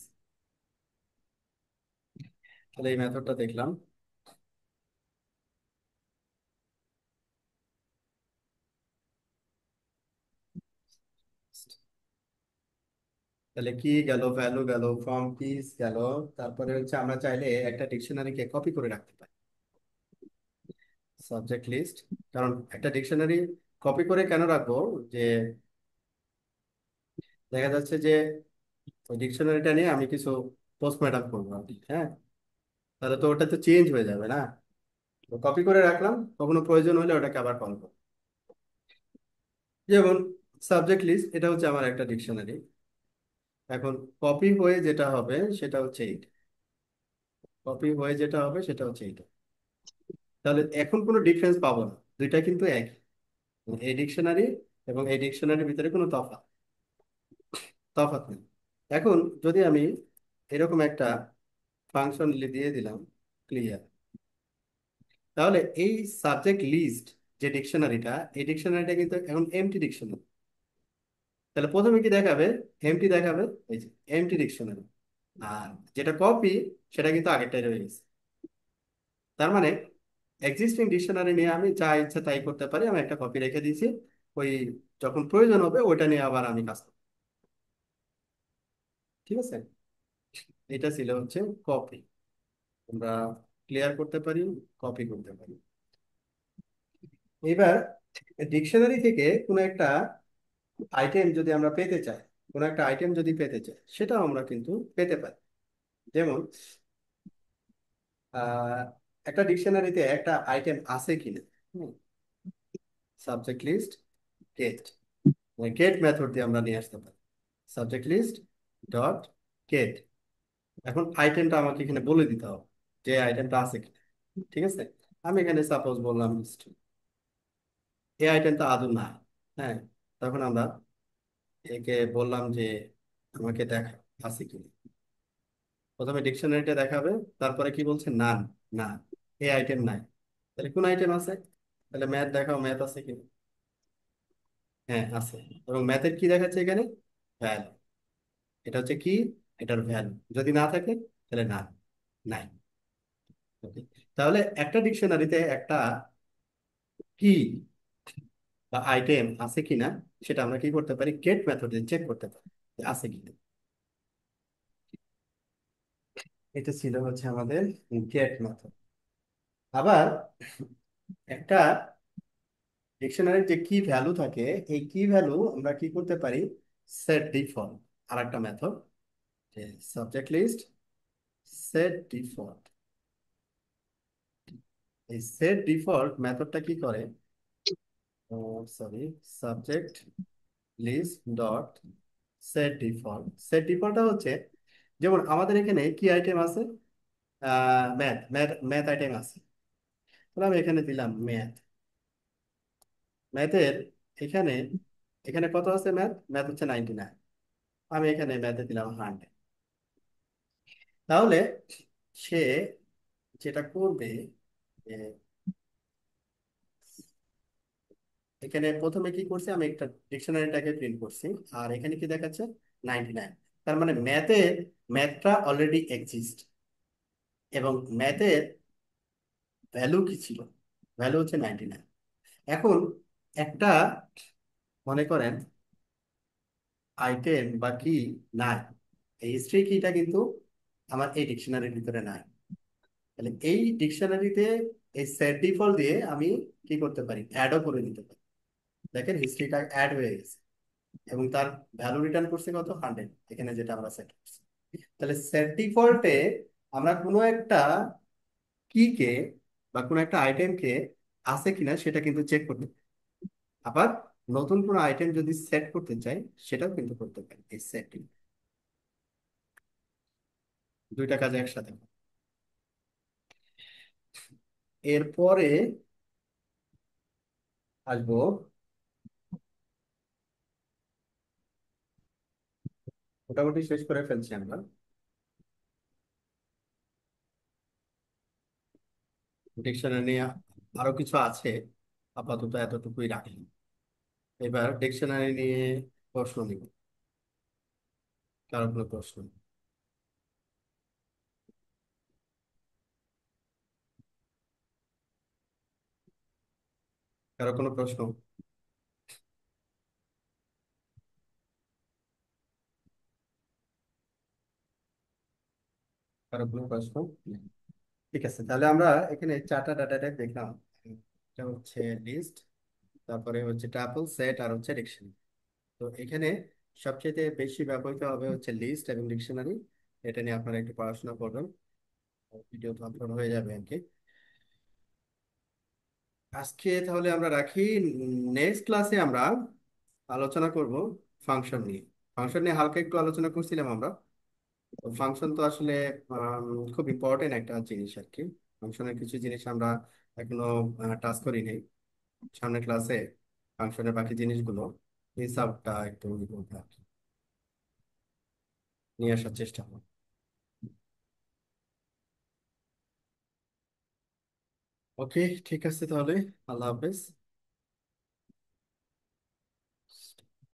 তাহলে এই মেথডটা দেখলাম। তাহলে কি গেল, ভ্যালু গেল, ফ্রম কিস গেল। তারপরে হচ্ছে আমরা চাইলে একটা ডিকশনারিকে কপি করে রাখতে পারি, সাবজেক্ট লিস্ট। কারণ একটা ডিকশনারি কপি করে কেন রাখবো, যে দেখা যাচ্ছে যে ওই ডিকশনারিটা নিয়ে আমি কিছু পোস্টমর্টম করবো আর কি, হ্যাঁ, তাহলে তো ওটা তো চেঞ্জ হয়ে যাবে না। তো কপি করে রাখলাম, কখনো প্রয়োজন হলে ওটাকে আবার কল করবো। যেমন সাবজেক্ট লিস্ট, এটা হচ্ছে আমার একটা ডিকশনারি। এখন কপি হয়ে যেটা হবে সেটা হচ্ছে এইটা, কপি হয়ে যেটা হবে সেটা হচ্ছে এইটা। তাহলে এখন কোনো ডিফারেন্স পাবো না, দুইটা কিন্তু একই, এই ডিকশনারি এবং এই ডিকশনারির ভিতরে কোনো তফাৎ তফাৎ নেই। এখন যদি আমি এরকম একটা ফাংশন দিয়ে দিলাম ক্লিয়ার, তাহলে এই সাবজেক্ট লিস্ট যে ডিকশনারিটা, এই ডিকশনারিটা কিন্তু এখন এমটি ডিকশনারি। তাহলে প্রথমে কি দেখাবে, এমটি দেখাবে, এই যে এমটি ডিকশনারি। আর যেটা কপি সেটা কিন্তু আগেরটাই রয়ে গেছে। তার মানে এক্সিস্টিং ডিকশনারি নিয়ে আমি যা ইচ্ছা তাই করতে পারি, আমি একটা কপি রেখে দিয়েছি, ওই যখন প্রয়োজন হবে ওইটা নিয়ে আবার আমি কাজ করব। ঠিক আছে, এটা ছিল হচ্ছে কপি। আমরা ক্লিয়ার করতে পারি, কপি করতে পারি। এবার ডিকশনারি থেকে কোনো একটা আইটেম যদি আমরা পেতে চাই, কোনো একটা আইটেম যদি পেতে চাই, সেটাও আমরা কিন্তু পেতে পারি। যেমন আহ, একটা ডিকশনারিতে একটা আইটেম আছে কিনা, subject list get, get method দিয়ে আমরা নিয়ে আসতে পারি, সাবজেক্ট লিস্ট ডট গেট। এখন আইটেমটা আমাকে এখানে বলে দিতে হবে যে আইটেমটা আছে কিনা। ঠিক আছে, আমি এখানে সাপোজ বললাম history, এই আইটেমটা আদৌ না, হ্যাঁ, তখন আমরা একে বললাম যে আমাকে দেখা আছে কিনা। প্রথমে ডিকশনারিটা দেখাবে, তারপরে কি বলছে, নান, না, এই আইটেম নাই। তাহলে কোন আইটেম আছে, তাহলে ম্যাথ দেখাও, ম্যাথ আছে কিনা, হ্যাঁ আছে। এবং ম্যাথের কি দেখাচ্ছে এখানে, ভ্যালু। এটা হচ্ছে কি, এটার ভ্যালু যদি না থাকে তাহলে না, নাই। Okay? তাহলে একটা ডিকশনারিতে একটা কি বা আইটেম আছে কিনা, সেটা আমরা কি করতে পারি, গেট মেথডে চেক করতে পারি যে আছে কিনা। এটা ছিল হচ্ছে আমাদের গেট মেথড। আবার একটা ডিকশনারির যে কি ভ্যালু থাকে, এই কি ভ্যালু আমরা কি করতে পারি, সেট ডিফল্ট, আর একটা মেথড, যে সাবজেক্ট লিস্ট সেট ডিফল্ট। এই সেট ডিফল্ট মেথডটা কি করে, sorry, subject list dot set default. Set ডিফল্টটা হচ্ছে, যেমন আমাদের এখানে কি আইটেম আছে, ম্যাথ ম্যাথ ম্যাথ আইটেম আছে। তাহলে আমি এখানে দিলাম ম্যাথ, ম্যাথের এখানে, এখানে কত আছে, ম্যাথ ম্যাথ হচ্ছে 99, আমি এখানে ম্যাথে দিলাম 100। তাহলে সে যেটা করবে, যে এখানে প্রথমে কি করছে, আমি একটা ডিকশনারিটাকে প্রিন্ট করছি, আর এখানে কি দেখাচ্ছে, 99। তার মানে ম্যাথটা অলরেডি এক্সিস্ট, এবং ম্যাথের ভ্যালু কি ছিল, ভ্যালু হচ্ছে 99। এখন একটা, মনে করেন আইটেম বা কি নাই, এই হিস্ট্রি কিটা কিন্তু আমার এই ডিকশনারির ভিতরে নাই। তাহলে এই ডিকশনারিতে এই সেট ডিফল্ট দিয়ে আমি কি করতে পারি, অ্যাডও করে দিতে পারি। দেখেন হিস্ট্রিটা অ্যাড হয়ে গেছে, এবং তার ভ্যালু রিটার্ন করছে কত, 100, এখানে যেটা আমরা সেট করছি। তাহলে সেট ডিফল্টে আমরা কোনো একটা কি কে বা কোনো একটা আইটেমকে আছে কিনা সেটা কিন্তু চেক করতে পারি। আবার নতুন কোনো আইটেম যদি সেট করতে চাই, সেটাও কিন্তু করতে পারি এই সেটিং। দুইটা কাজ একসাথে হয়। এরপরে আসবো, মোটামুটি শেষ করে ফেলছি আমরা ডিকশনারি নিয়ে। আরো কিছু আছে, আপাতত এতটুকুই রাখি। এবার ডিকশনারি নিয়ে প্রশ্ন নিব, কারো কোনো প্রশ্ন, কারো কোনো প্রশ্ন। কারো কোনো প্রশ্ন? ঠিক আছে, তাহলে আমরা এখানে চারটা ডাটা টাইপ দেখলাম। এটা হচ্ছে লিস্ট, তারপরে হচ্ছে ট্যাপল, সেট, আর হচ্ছে ডিকশনারি। তো এখানে সবচেয়ে বেশি ব্যবহৃত হবে হচ্ছে লিস্ট এবং ডিকশনারি। এটা নিয়ে আপনারা একটু পড়াশোনা করবেন, ভিডিও তো আপলোড হয়ে যাবে আর কি। আজকে তাহলে আমরা রাখি। নেক্সট ক্লাসে আমরা আলোচনা করব ফাংশন নিয়ে। ফাংশন নিয়ে হালকা একটু আলোচনা করছিলাম আমরা। তো ফাংশন তো আসলে খুব ইম্পর্টেন্ট একটা জিনিস আর কি। ফাংশনের কিছু জিনিস আমরা এখনো টাচ করি নাই। সামনের ক্লাসে ফাংশনের বাকি জিনিসগুলো হিসাবটা একটু আর কি নিয়ে আসার চেষ্টা করব। ওকে, ঠিক আছে তাহলে। আল্লাহ হাফেজ।